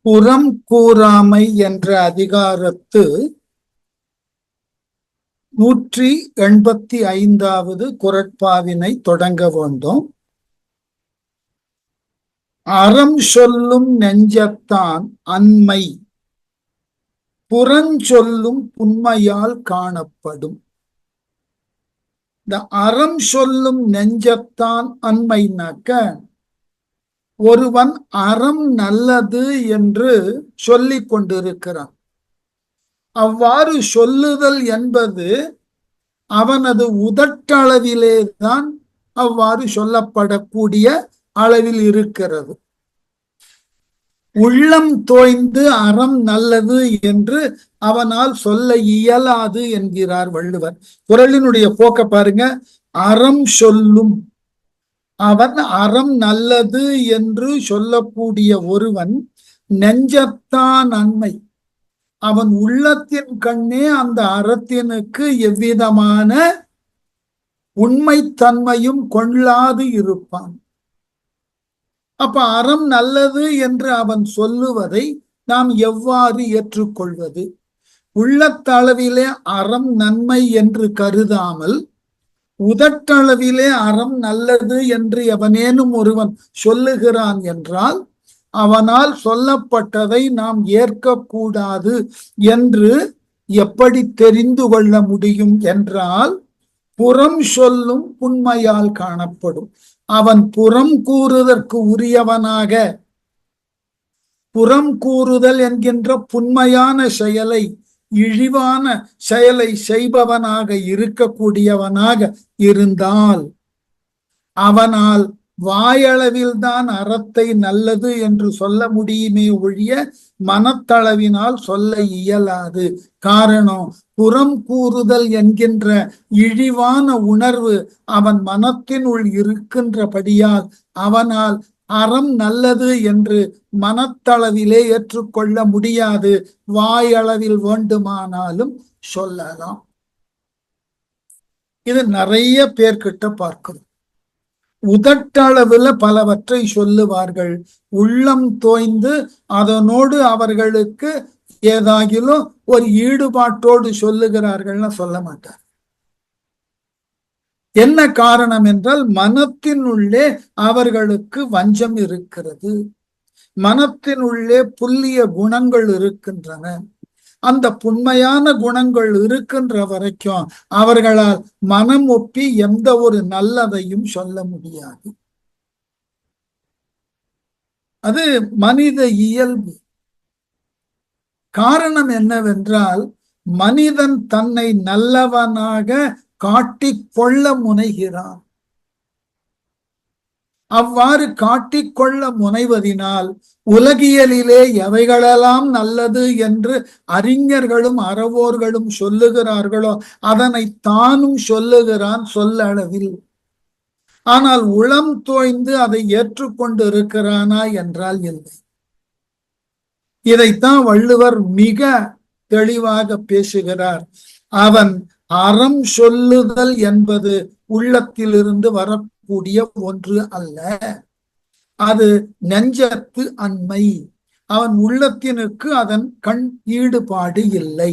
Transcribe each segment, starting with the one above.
புறம் கூறாமை என்ற அதிகாரத்து 185வது குறட்பாவினை தொடங்க வேண்டும். அறம் சொல்லும் நெஞ்சத்தான் அன்மை புறஞ்சொல்லும் புன்மையால் காணப்படும். இந்த அறம் சொல்லும் நெஞ்சத்தான் அன்மைனாக்க, ஒருவன் அறம் நல்லது என்று சொல்லிக் கொண்டிருக்கிறான். அவ்வாறு சொல்லுதல் என்பது அவனது உதட்டளவிலேதான் அவ்வாறு சொல்லப்படக்கூடிய அளவில் இருக்கிறது. உள்ளம் தோய்ந்து அறம் நல்லது என்று அவனால் சொல்ல இயலாது என்கிறார் வள்ளுவர். குறளினுடைய போக்க பாருங்க. அறம் சொல்லும், அவன் அறம் நல்லது என்று சொல்லக்கூடிய ஒருவன் நெஞ்சத்தான் அன்மை, அவன் உள்ளத்தின் கண்ணே அந்த அறத்தினுக்கு எவ்விதமான உண்மைத்தன்மையும் கொள்ளாது இருப்பான். அப்ப அறம் நல்லது என்று அவன் சொல்லுவதை நாம் எவ்வாறு ஏற்றுக்கொள்வது? உள்ளத்தளவிலே அறம் நன்மை என்று கருதாமல் உதட்டளவிலே அறம் நல்லது என்று எவனேனும் ஒருவன் சொல்லுகிறான் என்றால் அவனால் சொல்லப்பட்டதை நாம் ஏற்கக்கூடாது என்று எப்படி தெரிந்து கொள்ள முடியும் என்றால், புறம் சொல்லும் புன்மையால் காணப்படும். அவன் புறம் கூறுதற்கு உரியவனாக, புறம் கூறுதல் என்கின்ற புன்மையான செயலை, இழிவான செயலை செய்பவனாக இருக்கக்கூடியவனாக இருந்தால் அவனால் வாயளவில் தான் அறத்தை நல்லது என்று சொல்ல முடியுமே ஒழிய மனத்தளவினால் சொல்ல இயலாது. காரணம், புறம் கூறுதல் என்கின்ற இழிவான உணர்வு அவன் மனத்தினுள் இருக்கின்றபடியால் அவனால் அறம் நல்லது என்று மனத்தளவிலே ஏற்றுக்கொள்ள முடியாது. வாயளவில் வேண்டுமானாலும் சொல்லலாம். இது நிறைய பேர்கிட்ட பார்க்கிறோம். உதட்டளவுல பலவற்றை சொல்லுவார்கள். உள்ளம் தோய்ந்து அதனோடு அவர்களுக்கு ஏதாகிலும் ஒரு ஈடுபாட்டோடு சொல்லுகிறார்கள்னா சொல்ல மாட்டார். என்ன காரணம் என்றால், மனத்தினுள்ளே அவர்களுக்கு வஞ்சம் இருக்கிறது, மனத்தினுள்ளே புல்லிய குணங்கள் இருக்கின்றன. அந்த புன்மையான குணங்கள் இருக்கின்ற வரைக்கும் அவர்களால் மனம் ஒப்பி எந்த ஒரு நல்லதையும் சொல்ல முடியாது. அது மனித இயல்பு. காரணம் என்னவென்றால், மனிதன் தன்னை நல்லவனாக காட்டிக்கொள்ள முனைகிறான். அவ்வாறு காட்டிக்கொள்ள முனைவதினால் உலகியலிலே எவைகளெல்லாம் நல்லது என்று அறிஞர்களும் அறவோர்களும் சொல்லுகிறார்களோ அதனை தானும் சொல்லுகிறான் சொல்லளவில். ஆனால் உளம் தோய்ந்து அதை ஏற்றுக்கொண்டு இருக்கிறானா என்றால் இல்லை. இதைத்தான் வள்ளுவர் மிக தெளிவாக பேசுகிறார். அவன் அறம் சொல்லுதல் என்பது உள்ளத்திலிருந்து வரக்கூடிய ஒன்று அல்ல, அது நெஞ்சத்து அன்மை. அவன் உள்ளத்தினுக்கு அதன் கண் ஈடுபாடு இல்லை.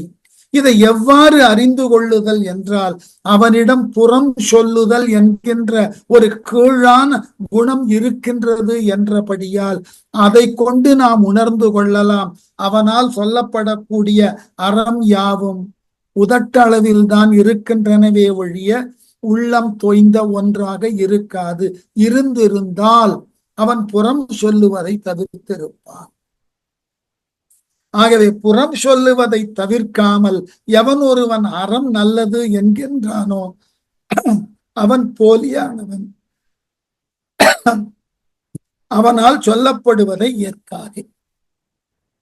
இதை எவ்வாறு அறிந்து கொள்ளுதல் என்றால், அவனிடம் புறம் சொல்லுதல் என்கின்ற ஒரு கீழான குணம் இருக்கின்றது என்றபடியால் அதை கொண்டு நாம் உணர்ந்து கொள்ளலாம். அவனால் சொல்லப்படக்கூடிய அறம் யாவும் உதட்டளவில் தான் இருக்கின்றனவே ஒழிய உள்ளம் தோய்ந்த ஒன்றாக இருக்காது. இருந்திருந்தால் அவன் புறம் சொல்லுவதை தவிர்த்திருப்பான். ஆகவே புறம் சொல்லுவதை தவிர்க்காமல் எவன் ஒருவன் அறம் நல்லது என்கின்றானோ அவன் போலியானவன். அவனால் சொல்லப்படுவதை ஏற்காது.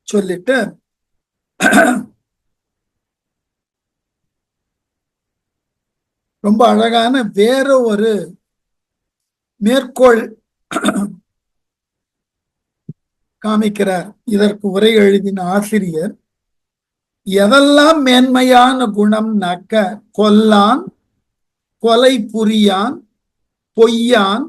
சொல்லிட்டு ரொம்ப அழகான வேற ஒரு மேற்கோள் காமிக்கிறார். இதற்கு உரை எழுதின ஆசிரியர், எதெல்லாம் மேன்மையான குணம்னாக்க, கொல்லான், கொலை புரியான், பொய்யான்,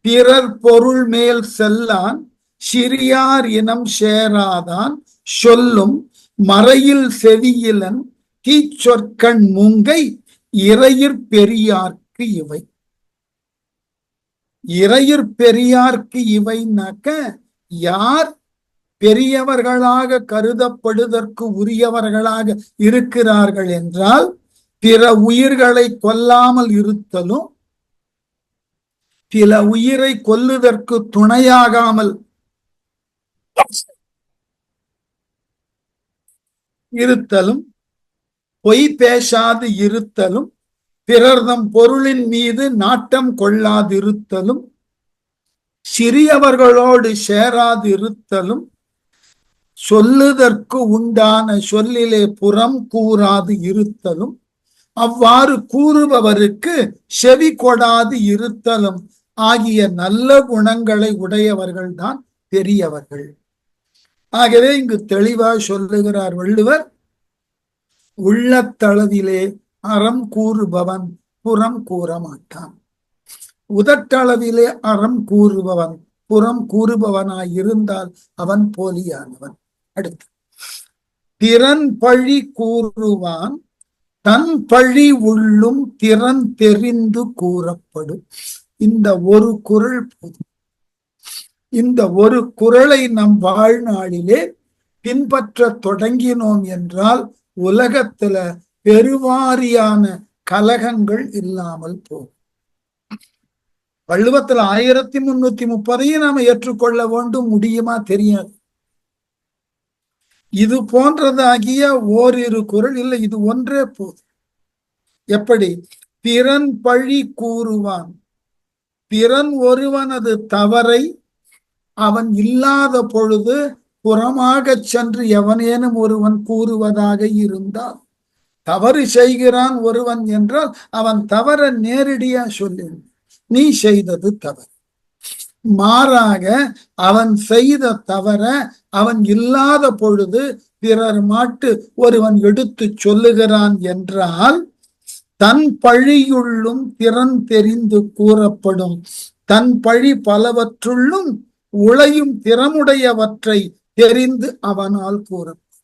பிறர் பொருள் மேல் செல்லான், சிறியார் இனம் சேராதான் சொல்லும் மறையில் செவியிலன் தீச்சொற்கண் மூங்கை இறையிற் பெரியார்க்கு இவை. இறையிற் பெரியார்க்கு இவைனாக்க யார் பெரியவர்களாக கருதப்படுவதற்கு உரியவர்களாக இருக்கிறார்கள் என்றால் பிற உயிர்களை கொல்லாமல் இருத்தலும், பிற உயிரை கொல்லுதற்கு துணையாகாமல் இருத்தலும், பொய் பேசாது இருத்தலும், பிறர்தம் பொருளின் மீது நாட்டம் கொள்ளாதிருத்தலும், சிறியவர்களோடு சேராது இருத்தலும், சொல்லுதற்கு உண்டான சொல்லிலே புறம் கூறாது இருத்தலும், அவ்வாறு கூறுபவருக்கு செவி கொடாது இருத்தலும் ஆகிய நல்ல குணங்களை உடையவர்கள்தான் பெரியவர்கள். ஆகவே இங்கு தெளிவாக சொல்லுகிறார் வள்ளுவர், உள்ளத்தளவிலே அறம் கூறுபவன் புறம் கூற மாட்டான். உதட்டளவிலே அறம் கூறுபவன் புறம் கூறுபவனாய் இருந்தால் அவன் போலியானவன். அடுத்து, திறன் பழி கூறுவான் தன் பழி உள்ளும் திறன் தெரிந்து கூறப்படும். இந்த ஒரு குறள் போதும். இந்த ஒரு குறளை நம் வாழ்நாளிலே பின்பற்ற தொடங்கினோம் என்றால் உலகத்துல பெருவாரியான கலகங்கள் இல்லாமல் போகும். வள்ளுவத்துல 1330 நாம ஏற்றுக்கொள்ள வேண்டும், முடியுமா தெரியாது. இது போன்றதாகிய ஓரிரு குறள் இல்லை, இது ஒன்றே போதும். எப்படி? பிறன் பழி கூறுவான், பிறன் ஒருவனது தவறை அவன் இல்லாத பொழுது புறமாக சென்று எவனேனும் ஒருவன் கூறுவதாக இருந்தால், தவறு செய்கிறான் ஒருவன் என்றால் அவன் தவற நேரடியா சொல்லு, நீ செய்தது தவறு. மாறாக அவன் செய்த தவற அவன் இல்லாத பொழுது பிறர் மாட்டு ஒருவன் எடுத்து சொல்லுகிறான் என்றால் தன் பழியுள்ளும் திறன் தெரிந்து கூறப்படும். தன் பழி பலவற்றுள்ளும் உழையும் திறமுடையவற்றை தெரிந்து அவனால் கூறப்படும்.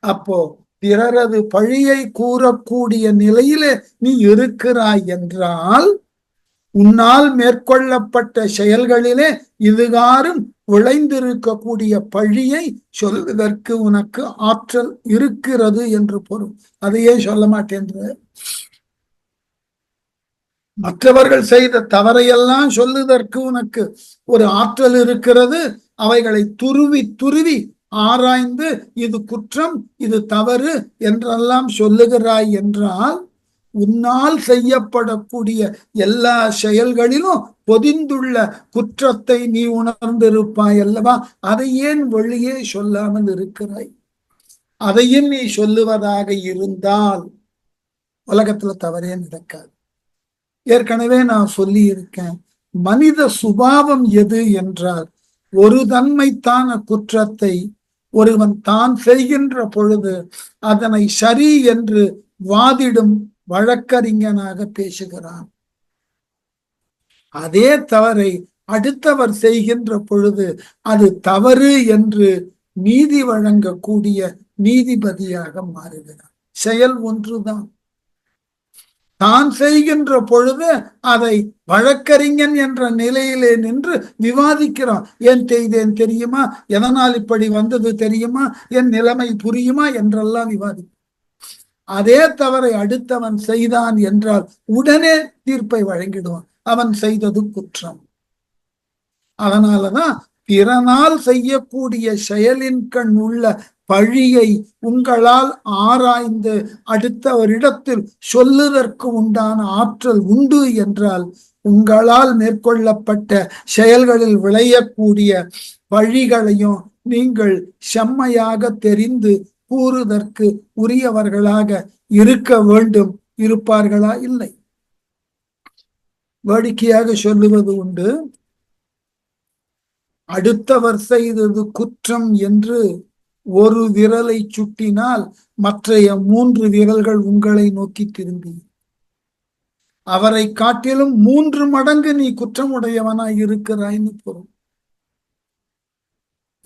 அப்போ பிறரது பழியை கூறக்கூடிய நிலையிலே நீ இருக்கிறாய் என்றால் உன்னால் மேற்கொள்ளப்பட்ட செயல்களிலே இதுகாரும் விளைந்திருக்கக்கூடிய பழியை சொல்வதற்கு உனக்கு ஆற்றல் இருக்கிறது என்று பொருள். அதையே சொல்ல மாட்டேன்ற. மற்றவர்கள் செய்த தவறையெல்லாம் சொல்லுவதற்கு உனக்கு ஒரு ஆற்றல் இருக்கிறது. அவைகளை துருவி துருவி ஆராய்ந்து இது குற்றம் இது தவறு என்றெல்லாம் சொல்லுகிறாய் என்றால் உன்னால் செய்யப்படக்கூடிய எல்லா செயல்களிலும் பொதிந்துள்ள குற்றத்தை நீ உணர்ந்திருப்பாய் அல்லவா? அதை ஏன் வெளியே சொல்லாமல் இருக்கிறாய்? அதையும் நீ சொல்லுவதாக இருந்தால் உலகத்துல தவறே நடக்காது. ஏற்கனவே நான் சொல்லி இருக்கேன், மனித சுபாவம் எது என்றால் ஒரு தன்மைத்தான குற்றத்தை ஒருவன் தான் செய்கின்ற பொழுது அதனை சரி என்று வாதிடும் வழக்கறிஞனாக பேசுகிறான். அதே தவறை அடுத்தவர் செய்கின்ற பொழுது அது தவறு என்று நீதி வழங்கக்கூடிய நீதிபதியாக மாறுகிறான். செயல் ஒன்றுதான். தான் செய்கின்ற பொழுது அதை வழக்கறிஞன் என்ற நிலையிலே நின்று விவாதிக்கிறான். ஏன் செய்தேன் தெரியுமா, எதனால் இப்படி வந்தது தெரியுமா, என் நிலைமை புரியுமா என்றெல்லாம் விவாதிப்பான். அதே தவறை அடுத்தவன் செய்தான் என்றால் உடனே தீர்ப்பை வழங்கிடுவான், அவன் செய்தது குற்றம். அதனாலதான் பிறனால் செய்யக்கூடிய செயலின் கண் உள்ள பழியை உங்களால் ஆராய்ந்து அடுத்தவரிடத்தில் சொல்லுவதற்கு உண்டான ஆற்றல் உண்டு என்றால் உங்களால் மேற்கொள்ளப்பட்ட செயல்களில் விளையக்கூடிய பழிகளையும் நீங்கள் செம்மையாக தெரிந்து கூறுவதற்கு உரியவர்களாக இருக்க வேண்டும். இருப்பார்களா? இல்லை. வேடிக்கையாக சொல்லுவது உண்டு, அடுத்தவர் செய்தது குற்றம் என்று ஒரு விரலை சுட்டினால் மற்றைய 3 விரல்கள் உங்களை நோக்கி திரும்பி அவரை காட்டிலும் 3 மடங்கு நீ குற்றமுடையவனாய் இருக்கிறாய்னு பொருள்.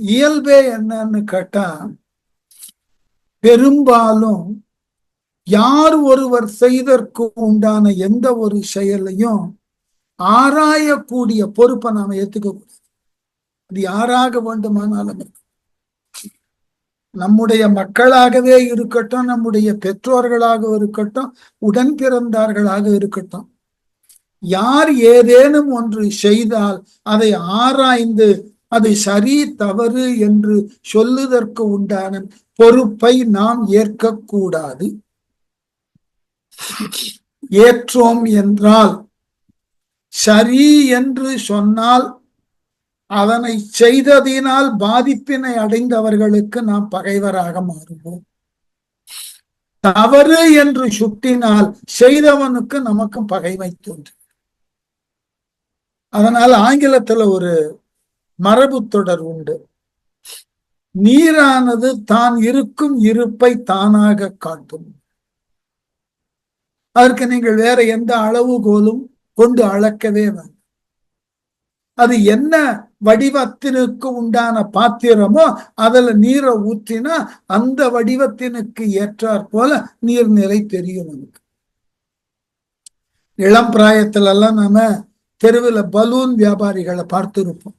இயல்பே என்னன்னு கேட்டா, பெரும்பாலும் யார் ஒருவர் செய்தற்கு உண்டான எந்த ஒரு செயலையும் ஆராயக்கூடிய பொறுப்பை நாம ஏத்துக்க கூடாது. அது யாராக வேண்டுமானாலும் நம்முடைய மக்களாகவே இருக்கட்டும், நம்முடைய பெற்றோர்களாக இருக்கட்டும், உடன் பிறந்தார்களாக இருக்கட்டும், யார் ஏதேனும் ஒன்று செய்தால் அதை ஆராய்ந்து அது சரி தவறு என்று சொல்லுதற்கு உண்டான பொறுப்பை நாம் ஏற்கக்கூடாது. ஏற்றோம் என்றால், சரி என்று சொன்னால் அதனை செய்ததினால் பாதிப்பினை அடைந்தவர்களுக்கு நாம் பகைவராக மாறுவோம். தவறு என்று சுட்டினால் செய்தவனுக்கு நமக்கும் பகைமை தோன்றும். அதனால் ஆங்கிலத்துல ஒரு மரபு தொடர் உண்டு. நீரானது தான் இருக்கும் இருப்பை தானாக காட்டும். அதற்கு நீங்கள் வேற எந்த அளவுகோலும் கொண்டு அளக்கவே வேண்டும். அது என்ன வடிவத்தினுக்கு உண்டான பாத்திரமோ அதுல நீரை ஊற்றினா அந்த வடிவத்தினுக்கு ஏற்றாற் போல நீர்நிலை தெரியும். நமக்கு இளம் பிராயத்துல எல்லாம் நாம தெருவில் பலூன் வியாபாரிகளை பார்த்திருப்போம்.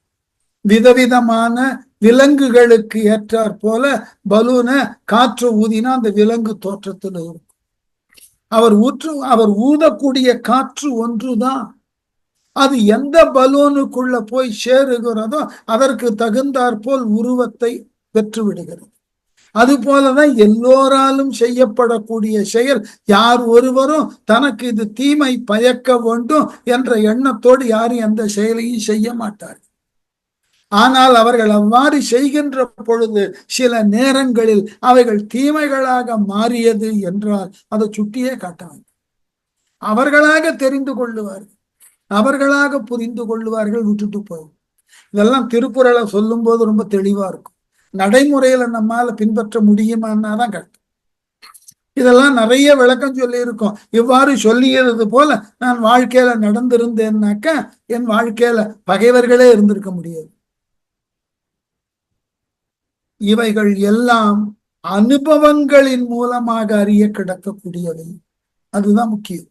விதவிதமான விலங்குகளுக்கு ஏற்றாற் போல பலூனை காற்று ஊதினா அந்த விலங்கு தோற்றத்தில் இருக்கும். அவர் ஊதக்கூடிய காற்று ஒன்றுதான். அது எந்த பலூனுக்குள்ள போய் சேருகிறதோ அதற்கு தகுந்தாற்போல் உருவத்தை பெற்று விடுகிறது. அது போலதான் எல்லோராலும் செய்யப்படக்கூடிய செயல். யார் ஒருவரும் தனக்கு இது தீமை பயக்க வேண்டும் என்ற எண்ணத்தோடு யாரும் எந்த செயலையும் செய்ய மாட்டார். ஆனால் அவர்கள் அவ்வாறு செய்கின்ற பொழுது சில நேரங்களில் அவைகள் தீமைகளாக மாறியது என்றால் அதை சுட்டியே காட்டாங்க. அவர்களாக தெரிந்து கொள்ளுவார்கள், அவர்களாக புரிந்து கொள்ளுவார்கள், விட்டுட்டு போகும். இதெல்லாம் திருக்குறளை சொல்லும் போது ரொம்ப தெளிவா இருக்கும். நடைமுறையில நம்மால பின்பற்ற முடியுமான்னாதான் கஷ்டம். இதெல்லாம் நிறைய விளக்கம் சொல்லி இருக்கும். இவ்வாறு சொல்லியது போல நான் வாழ்க்கையில நடந்திருந்தேன்னாக்க என் வாழ்க்கையில பகைவர்களே இருந்திருக்க முடியாது. இவைகள் எல்லாம் அனுபவங்களின் மூலமாக அறிய கிடக்கக்கூடியவை. அதுதான் முக்கியம்.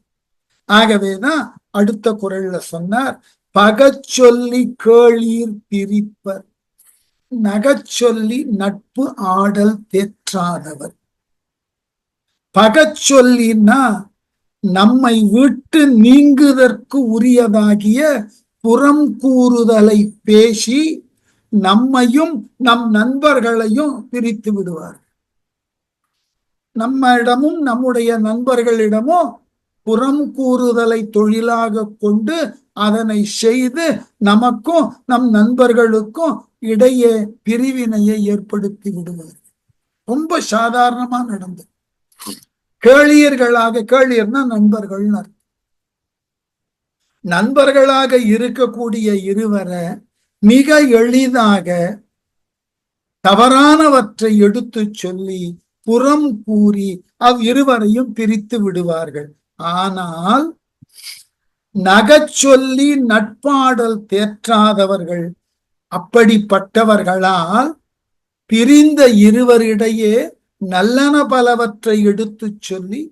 ஆகவேதான் அடுத்த குறள்ல சொன்னார், பகச்சொல்லி கேளீர் பிரிப்பர், நகச்சொல்லி நட்பு ஆடல் தேற்றாதவர். பகச்சொல்லினா நம்மை விட்டு நீங்குதற்கு உரியதாகிய புறம் கூறுதலை பேசி நம்மையும் நம் நண்பர்களையும் பிரித்து விடுவார். நம்மிடமும் நம்முடைய நண்பர்களிடமும் புறம் கூறுதலை தொழிலாக கொண்டு அதனை செய்து நமக்கும் நம் நண்பர்களுக்கும் இடையே பிரிவினையை ஏற்படுத்தி விடுவார். ரொம்ப சாதாரணமா நடந்தது. கேளியர்களாக, கேளியர்னா நண்பர்கள், நண்பர்களாக இருக்கக்கூடிய இருவரை மிக எளிதாக தவறானவற்றை எடுத்து சொல்லி புறம் கூறி இருவரையும் பிரித்து விடுவார்கள். ஆனால் நகச்சொல்லி நட்பாடல் தேற்றாதவர்கள் அப்படிப்பட்டவர்களால் பிரிந்த இருவரிடையே நல்லன பலவற்றை எடுத்து சொல்லி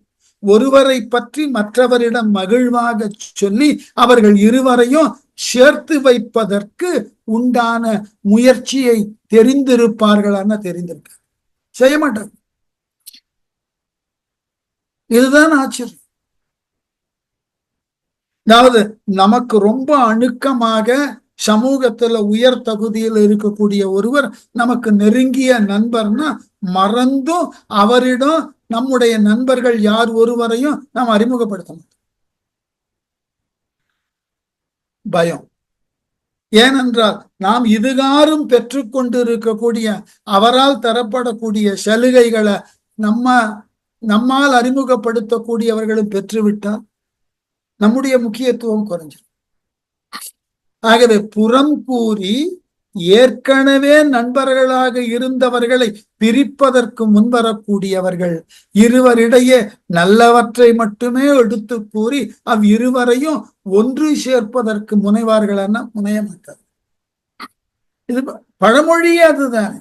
ஒருவரை பற்றி மற்றவரிடம் மகிழ்வாக சொல்லி அவர்கள் இருவரையும் சேர்த்து வைப்பதற்கு உண்டான முயற்சியை தெரிந்திருப்பார்களான தெரிந்திருக்க செய்ய மாட்டாங்க. இதுதான் ஆச்சரியம். அதாவது நமக்கு ரொம்ப அணுக்கமாக சமூகத்துல உயர் தகுதியில் இருக்கக்கூடிய ஒருவர் நமக்கு நெருங்கிய நண்பர்னா மறந்தும் அவரிடம் நம்முடைய நண்பர்கள் யார் ஒருவரையும் நாம் அறிமுகப்படுத்த மாட்டோம். பயம். ஏனென்றால் நாம் இதுகாரும் பெற்றுக்கொண்டு இருக்கக்கூடிய அவரால் தரப்படக்கூடிய சலுகைகளை நம்மால் அறிமுகப்படுத்தக்கூடியவர்களும் பெற்றுவிட்டால் நம்முடைய முக்கியத்துவம் குறைஞ்சிடும். ஆகவே புறம் கூறி ஏற்கனவே நண்பர்களாக இருந்தவர்களை பிரிப்பதற்கு முன்வரக்கூடியவர்கள் இருவரிடையே நல்லவற்றை மட்டுமே எடுத்து கூறி இருவரையும் ஒன்று சேர்ப்பதற்கு முனைவார்கள் முனைய மாட்டார். இது பழமொழியே அதுதான்.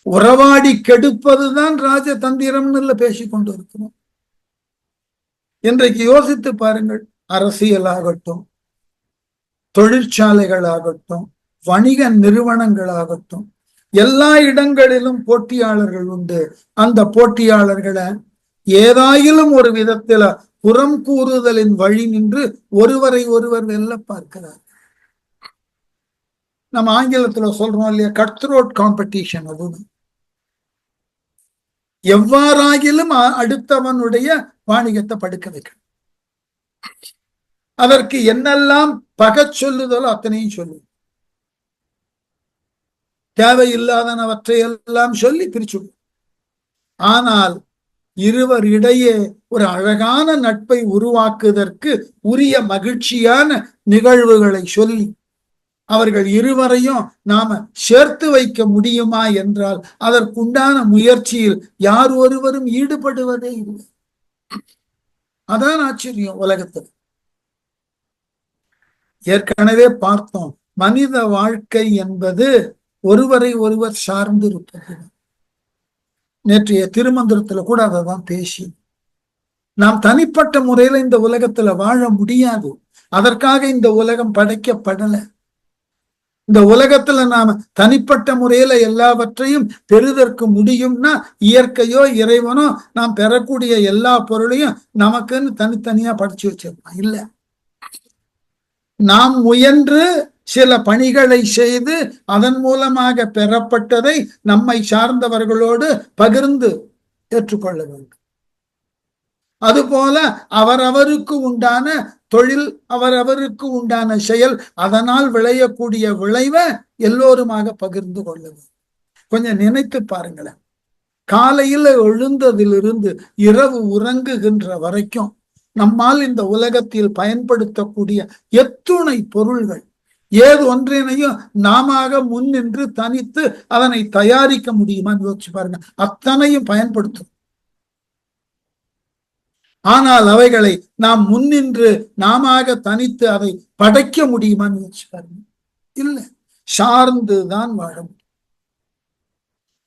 உறவாடி கெடுப்பதுதான் ராஜதந்திரம்னு பேசிக்கொண்டு இருக்கிறோம். இன்றைக்கு யோசித்து பாருங்கள். அரசியலாகட்டும், தொழிற்சாலைகளாகட்டும், வணிக நிறுவனங்களாகட்டும், எல்லா இடங்களிலும் போட்டியாளர்கள் உண்டு. அந்த போட்டியாளர்களை ஏதாயிலும் ஒரு விதத்துல புறம் கூறுதலின் வழி நின்று ஒருவரை ஒருவர் வெல்ல பார்க்கிறார். நம்ம ஆங்கிலத்துல சொல்றோம் இல்லையா, கட் த்ரோட் காம்படிஷன். அது எவ்வாறாகிலும் அடுத்தவனுடைய வாணிகத்தை படுக்க வைக்க, அதற்கு என்னெல்லாம் பகை சொல்லுதலோ அத்தனையும் சொல்லு, தேவையில்லாதனவற்றை எல்லாம் சொல்லி பிரிச்சு. ஆனால் இருவர் இடையே ஒரு அழகான நட்பை உருவாக்குவதற்கு உரிய மகிழ்ச்சியான நிகழ்வுகளை சொல்லி அவர்கள் இருவரையும் நாம சேர்த்து வைக்க முடியுமா என்றால் அதற்குண்டான முயற்சியில் யார் ஒருவரும் ஈடுபடுவதே இல்லை. அதான் ஆச்சரியம் உலகத்தில். ஏற்கனவே பார்த்தோம், மனித வாழ்க்கை என்பது ஒருவரை ஒருவர் சார்ந்து இருப்பது. நேற்றைய திருமந்திரத்துல கூட அதை தான் பேசி, நாம் தனிப்பட்ட முறையில இந்த உலகத்துல வாழ முடியாது. அதற்காக இந்த உலகம் படைக்கப்படலை. இந்த உலகத்துல நாம தனிப்பட்ட முறையில எல்லாவற்றையும் பெறுதற்கு முடியும்னா இயற்கையோ இறைவனோ நாம் பெறக்கூடிய எல்லா பொருளையும் நமக்குன்னு தனித்தனியா படிச்சு வச்சிருப்பான். இல்ல, நாம் முயன்று சில பணிகளை செய்து அதன் மூலமாக பெறப்பட்டதை நம்மை சார்ந்தவர்களோடு பகிர்ந்து ஏற்றுக்கொள்ள வேண்டும். அதுபோல அவரவருக்கு உண்டான தொழில், அவரவருக்கு உண்டான செயல், அதனால் விளையக்கூடிய விளைவை எல்லோருமாக பகிர்ந்து கொள்ள வேண்டும். கொஞ்சம் நினைத்து பாருங்களேன். காலையில் எழுந்ததிலிருந்து இரவு உறங்குகின்ற வரைக்கும் நம்மால் இந்த உலகத்தில் பயன்படுத்தக்கூடிய எத்துணை பொருள்கள், ஏது ஒன்றினையும் நாம முன்னின்று தனித்து அதனை தயாரிக்க முடியுமான்னு யோசிச்சு பாருங்க. அத்தனையும் பயன்படுத்தும். ஆனால் அவைகளை நாம் முன்னின்று நாம தனித்து அதை படைக்க முடியுமான்னு யோசிச்சு பாருங்க. இல்லை, சார்ந்துதான் வாழ முடியும்.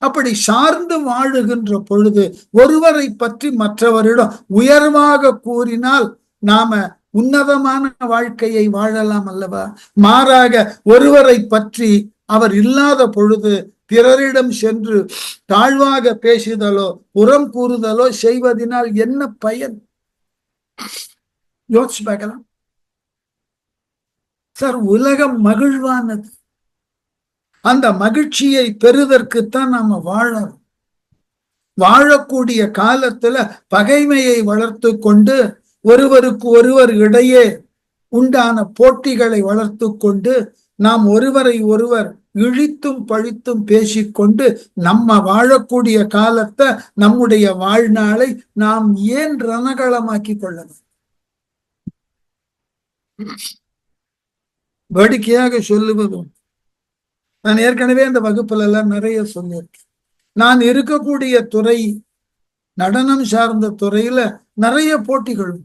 அப்படி சார்ந்து வாழுகின்ற பொழுது ஒருவரை பற்றி மற்றவரிடம் உயர்வாக கூறினால் நாம உன்னதமான வாழ்க்கையை வாழலாம் அல்லவா? மாறாக ஒருவரை பற்றி அவர் இல்லாத பொழுது பிறரிடம் சென்று தாழ்வாக பேசுதலோ புறம் கூறுதலோ செய்வதனால் என்ன பயன்? யோசிச்சு பார்க்கலாம் சார். உலகம் மகிழ்வானது. அந்த மகிழ்ச்சியை பெறுவதற்குத்தான் நாம வாழணும். வாழக்கூடிய காலத்துல பகைமையை வளர்த்து கொண்டு ஒருவருக்கு ஒருவர் இடையே உண்டான போட்டிகளை வளர்த்து கொண்டு நாம் ஒருவரை ஒருவர் இழித்தும் பழித்தும் பேசிக்கொண்டு நம்ம வாழக்கூடிய காலத்தை, நம்முடைய வாழ்நாளை நாம் ஏன் ரணகளமாக்கி கொள்ளணும்? வேடிக்கையாக சொல்லுவதும், நான் ஏற்கனவே இந்த வகுப்புல எல்லாம் நிறைய சொல்லியிருக்கேன். நான் இருக்கக்கூடிய துறை நடனம் சார்ந்த துறையில நிறைய போட்டிகள்.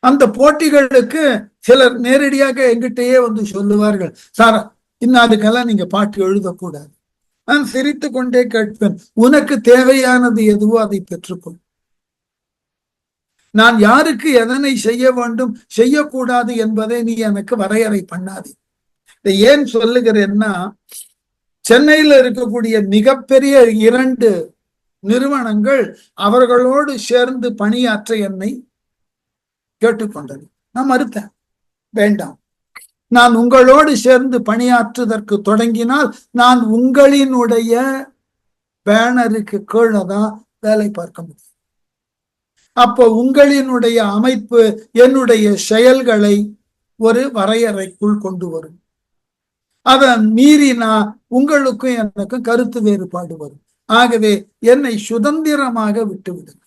அந்த போட்டிகளுக்கு சிலர் நேரடியாக எங்கிட்டயே வந்து சொல்லுவார்கள், சார் இன்னாதுக்கெல்லாம் நீங்க பாட்டு எழுதக்கூடாது. நான் சிரித்து கொண்டே கேட்பேன், உனக்கு தேவையானது எதுவோ அதை பெற்றுக்கொள். நான் யாருக்கு எதனை செய்ய வேண்டும் செய்யக்கூடாது என்பதை நீ எனக்கு வரையறை பண்ணாது. இதை ஏன் சொல்லுகிறேன்னா, சென்னையில் இருக்கக்கூடிய மிகப்பெரிய 2 நிறுவனங்கள் அவர்களோடு சேர்ந்து பணியாற்ற என்னை கேட்டுக்கொண்டது. நான் மறுத்தேன், வேண்டாம். நான் உங்களோடு சேர்ந்து பணியாற்றுவதற்கு தொடங்கினால் நான் உங்களினுடைய பேனருக்கு கீழே தான் வேலை பார்க்க முடியும். அப்போ உங்களினுடைய அமைப்பு என்னுடைய செயல்களை ஒரு வரையறைக்குள் கொண்டு வரும். அதை மீறினா உங்களுக்கும் எனக்கும் கருத்து வேறுபாடு வரும். ஆகவே என்னை சுதந்திரமாக விட்டுவிடுங்க.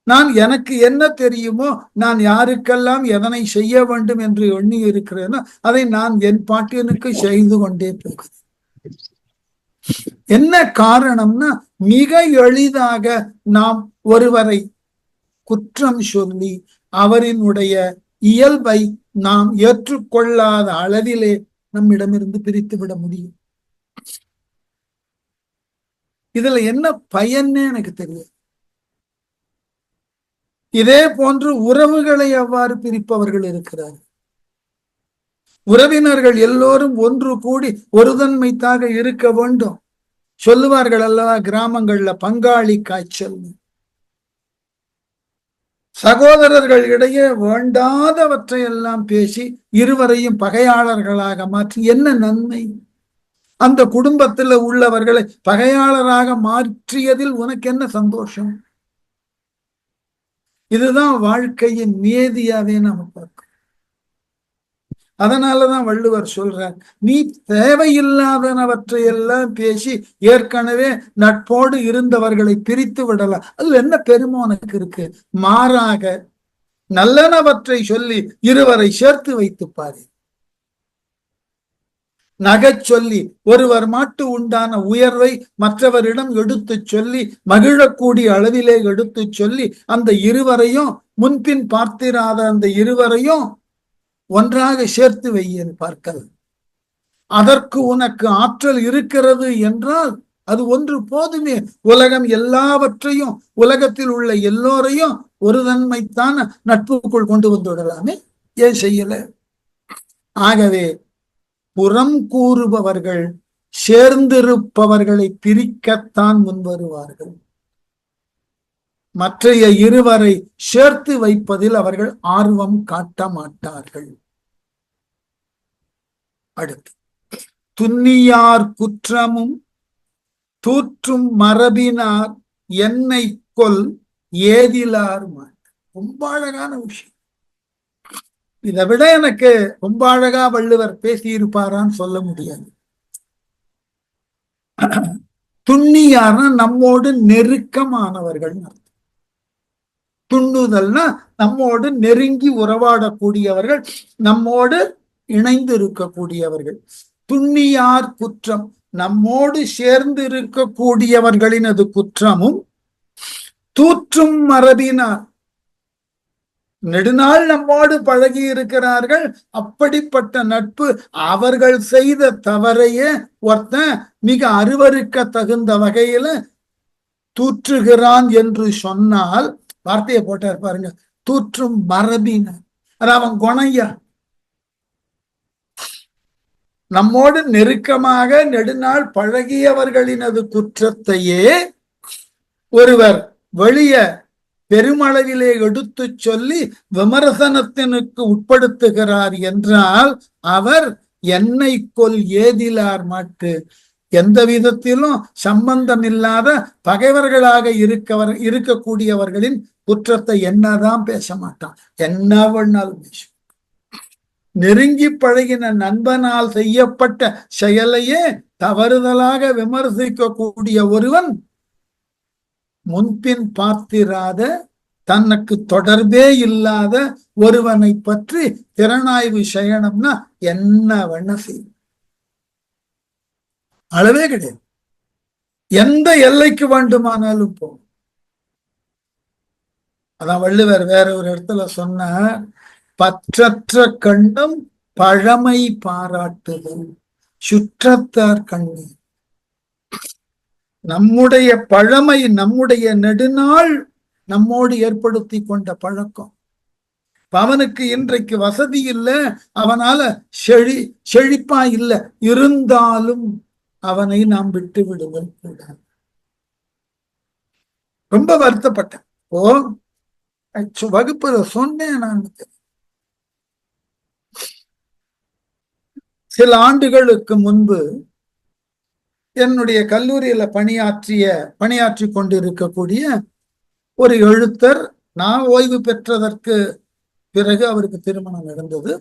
நான் எனக்கு என்ன தெரியுமோ, நான் யாருக்கெல்லாம் எதனை செய்ய வேண்டும் என்று எண்ணி இருக்கிறேனோ அதை நான் என் பாட்டினுக்கு செய்து கொண்டே போகிறேன். என்ன காரணம்னா, மிக எளிதாக நாம் ஒருவரை குற்றம் சொல்லி அவரினுடைய இயல்பை நாம் ஏற்றுக்கொள்ளாத அளவிலே நம்மிடமிருந்து பிரித்து விட முடியும். இதுல என்ன பயன்னு எனக்கு தெரியாது. இதே போன்று உறவுகளை எவ்வாறு பிரிப்பவர்கள் இருக்கிறார்கள். உறவினர்கள் எல்லோரும் ஒன்று கூடி ஒருதன்மைத்தாக இருக்க வேண்டும். சொல்லுவார்கள் அல்லவா கிராமங்கள்ல பங்காளி காய்ச்சல். சகோதரர்கள் இடையே வேண்டாதவற்றை எல்லாம் பேசி இருவரையும் பகையாளர்களாக மாற்றி என்ன நன்மை? அந்த குடும்பத்தில் உள்ளவர்களை பகையாளராக மாற்றியதில் உனக்கு என்ன சந்தோஷம்? இதுதான் வாழ்க்கையின் நியதியாவே நம்ம பார்க்கணும். அதனாலதான் வள்ளுவர் சொல்றார், நீ தேவையில்லாதனவற்றை எல்லாம் பேசி ஏற்கனவே நட்போடு இருந்தவர்களை பிரித்து விடலாம். அதுல என்ன பெருமை உனக்கு இருக்கு? மாறாக நல்லனவற்றை சொல்லி இருவரை சேர்த்து வைத்து பாரு. நகை சொல்லி ஒருவர் மாட்டு உண்டான உயர்வை மற்றவரிடம் எடுத்து சொல்லி மகிழக்கூடிய அளவிலே எடுத்து சொல்லி அந்த இருவரையும் முன்பின் பார்த்திராத அந்த இருவரையும் ஒன்றாக சேர்த்து வையேன் பார்க்கல். அதற்கு உனக்கு ஆற்றல் இருக்கிறது என்றால் அது ஒன்று போதுமே. உலகம் எல்லாவற்றையும் உலகத்தில் உள்ள எல்லோரையும் ஒரு தன்மைத்தான நட்புக்குள் கொண்டு வந்து விடலாமே, ஏன் செய்யல? ஆகவே புறம் கூறுபவர்கள் சேர்ந்திருப்பவர்களை பிரிக்கத்தான் முன்வருவார்கள். மற்றைய இருவரை சேர்த்து வைப்பதில் அவர்கள் ஆர்வம் காட்ட மாட்டார்கள். அடுத்து, துன்னியார் குற்றமும் தூற்றும் மரபினார் என்னை கொல் ஏதிலார் மாட்டார். ரொம்ப அழகான விஷயம். இதை விட எனக்கு ரொம்ப அழகா வள்ளுவர் பேசியிருப்பாரான்னு சொல்ல முடியாது. துன்னியார்னா நம்மோடு நெருக்கமானவர்கள். துண்ணுதல்னா நம்மோடு நெருங்கி உறவாடக்கூடியவர்கள், நம்மோடு இணைந்து இருக்கக்கூடியவர்கள். துன்னியார் குற்றம், நம்மோடு சேர்ந்து இருக்கக்கூடியவர்களினது குற்றமும் தூற்றும் மரபினார், நெடுநாள் நம்மோடு பழகி இருக்கிறார்கள். அப்படிப்பட்ட நட்பு அவர்கள் செய்த தவறையே ஒருத்தன் மிக அருவருக்க தகுந்த வகையில தூற்றுகிறான் என்று சொன்னால், வார்த்தையை போட்டார் பாருங்க, தூற்றும் மரபினர். அது அவன் குணையா. நம்மோடு நெருக்கமாக நெடுநாள் பழகியவர்களினது குற்றத்தையே ஒருவர் வெளிய பெருமளவிலே எடுத்து சொல்லி விமர்சனத்தினுக்கு உட்படுத்துகிறார் என்றால் அவர் என்னை கொல் ஏதிலார் மாட்டு. எந்த விதத்திலும் சம்பந்தம் இல்லாத பகைவர்களாக இருக்கக்கூடியவர்களின் குற்றத்தை என்னதான் பேச மாட்டான், என்ன வேணாலும் பேசும். நெருங்கி பழகின நண்பனால் செய்யப்பட்ட செயலையே தவறுதலாக விமர்சிக்கக்கூடிய ஒருவன் முன்பின் பார்த்திராத தனக்கு தொடர்பே இல்லாத ஒருவனை பற்றி திறனாய்வு செய்யணும்னா என்ன வேணா செய்யும், அளவே கிடையாது. எந்த எல்லைக்கு வேண்டுமானாலும் போகும். அதான் வள்ளுவர் வேற ஒரு இடத்துல சொன்ன, பற்றற்ற கண்ணும் பழமை பாராட்டுதல் சுற்றத்தார் கண்ணீர். நம்முடைய பழமை, நம்முடைய நெடுநாள் நம்மோடு ஏற்படுத்தி கொண்ட பழக்கம். அவனுக்கு இன்றைக்கு வசதி இல்லை, அவனால செழிப்பா இல்லை, இருந்தாலும் அவனை நாம் விட்டு விடுவது கூடாது. ரொம்ப வருத்தப்பட்டேன். வகுப்புல சொன்னேன் நான். சில ஆண்டுகளுக்கு முன்பு என்னுடைய கல்லூரியில பணியாற்றி கொண்டு இருக்கக்கூடிய ஒரு எழுத்தர், நான் ஓய்வு பெற்றதற்கு பிறகு அவருக்கு திருமணம் நடந்தது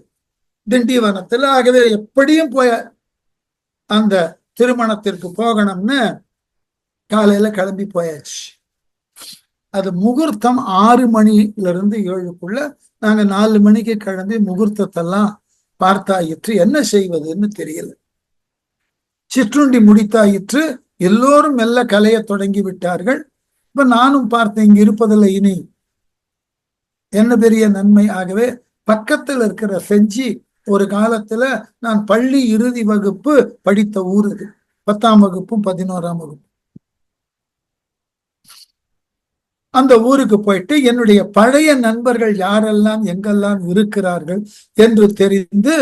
திண்டிவனத்தில். ஆகவே எப்படியும் போய் அந்த திருமணத்திற்கு போகணும்னு காலையில கிளம்பி போயாச்சு. அது முகூர்த்தம் 6 மணிலிருந்து 7க்குள்ள. நாங்க 4 மணிக்கு கிளம்பி முகூர்த்தத்தெல்லாம் பார்த்தாயிற்று. என்ன செய்வதுன்னு தெரியல. சிற்றுண்டி முடித்தாயிற்று. எல்லோரும் மெல்ல கலைய தொடங்கி விட்டார்கள். இப்ப நானும் பார்த்தேன், இங்க இருப்பதில்லை, இனி என்ன பெரிய நன்மை. ஆகவே பக்கத்துல இருக்கிற செஞ்சி ஒரு காலத்துல நான் பள்ளி இறுதி வகுப்பு படித்த ஊர் இது. 10ஆம் வகுப்பும் 11ஆம் வகுப்பு. அந்த ஊருக்கு போயிட்டு என்னுடைய பழைய நண்பர்கள் யாரெல்லாம் எங்கெல்லாம் இருக்கிறார்கள் என்று தெரிந்து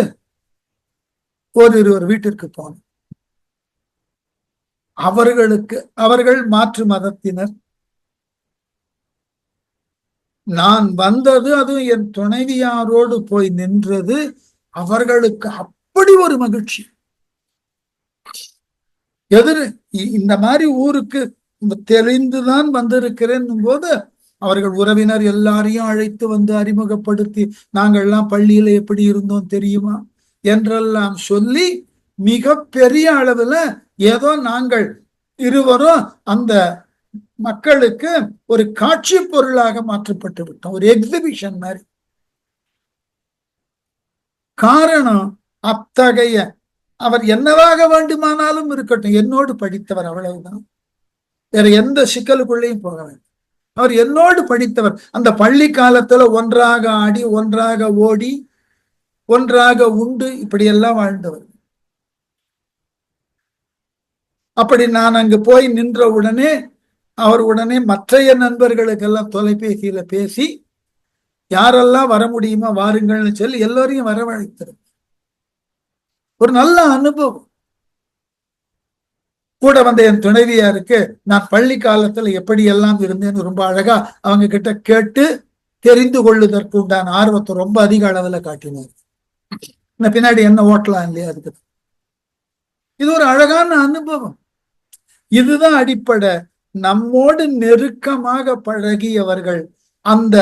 ஒரு வீட்டிற்கு போனோம். அவர்கள் மாற்று மதத்தினர். நான் வந்தது, அது என் துணைவியாரோடு போய் நின்றது, அவர்களுக்கு அப்படி ஒரு மகிழ்ச்சி. இந்த மாதிரி ஊருக்கு தெரிந்துதான் வந்திருக்கிறேன் போது அவர்கள் உறவினர் எல்லாரையும் அழைத்து வந்து அறிமுகப்படுத்தி, நாங்கள்லாம் பள்ளியில எப்படி இருந்தோம் தெரியுமா என்றெல்லாம் சொல்லி மிக பெரிய அளவுல ஏதோ நாங்கள் இருவரும் அந்த மக்களுக்கு ஒரு காட்சி பொருளாக மாற்றப்பட்டு விட்டோம், ஒரு எக்ஸிபிஷன் மாதிரி. காரணம், அத்தகைய அவர் என்னவாக வேண்டுமானாலும் இருக்கட்டும், என்னோடு படித்தவர், அவ்வளவுதான். வேற எந்த சிக்கலுக்குள்ளேயும் போக வேண்டும். அவர் என்னோடு படித்தவர். அந்த பள்ளி காலத்துல ஒன்றாக ஆடி, ஒன்றாக ஓடி, ஒன்றாக உண்டு, இப்படியெல்லாம் வாழ்ந்தவர். அப்படி நான் அங்கு போய் நின்ற உடனே அவர் உடனே மற்றைய நண்பர்களுக்கெல்லாம் தொலைபேசியில பேசி யாரெல்லாம் வர முடியுமா வாருங்கள்னு சொல்லி எல்லோரையும் வரவழைத்தார். ஒரு நல்ல அனுபவம். கூட வந்த என் துணைவியாருக்கு நான் பள்ளி காலத்துல எப்படி எல்லாம் இருந்தேன்னு ரொம்ப அழகா அவங்க கிட்ட கேட்டு தெரிந்து கொள்ளுதற்கு உண்டான ஆர்வத்தை ரொம்ப அதிக அளவுல காட்டினார். பின்னாடி என்ன ஓட்டலாம் இல்லையா, அதுக்கு இது ஒரு அழகான அனுபவம். இதுதான் அடிப்படை. நம்மோடு நெருக்கமாக பழகியவர்கள், அந்த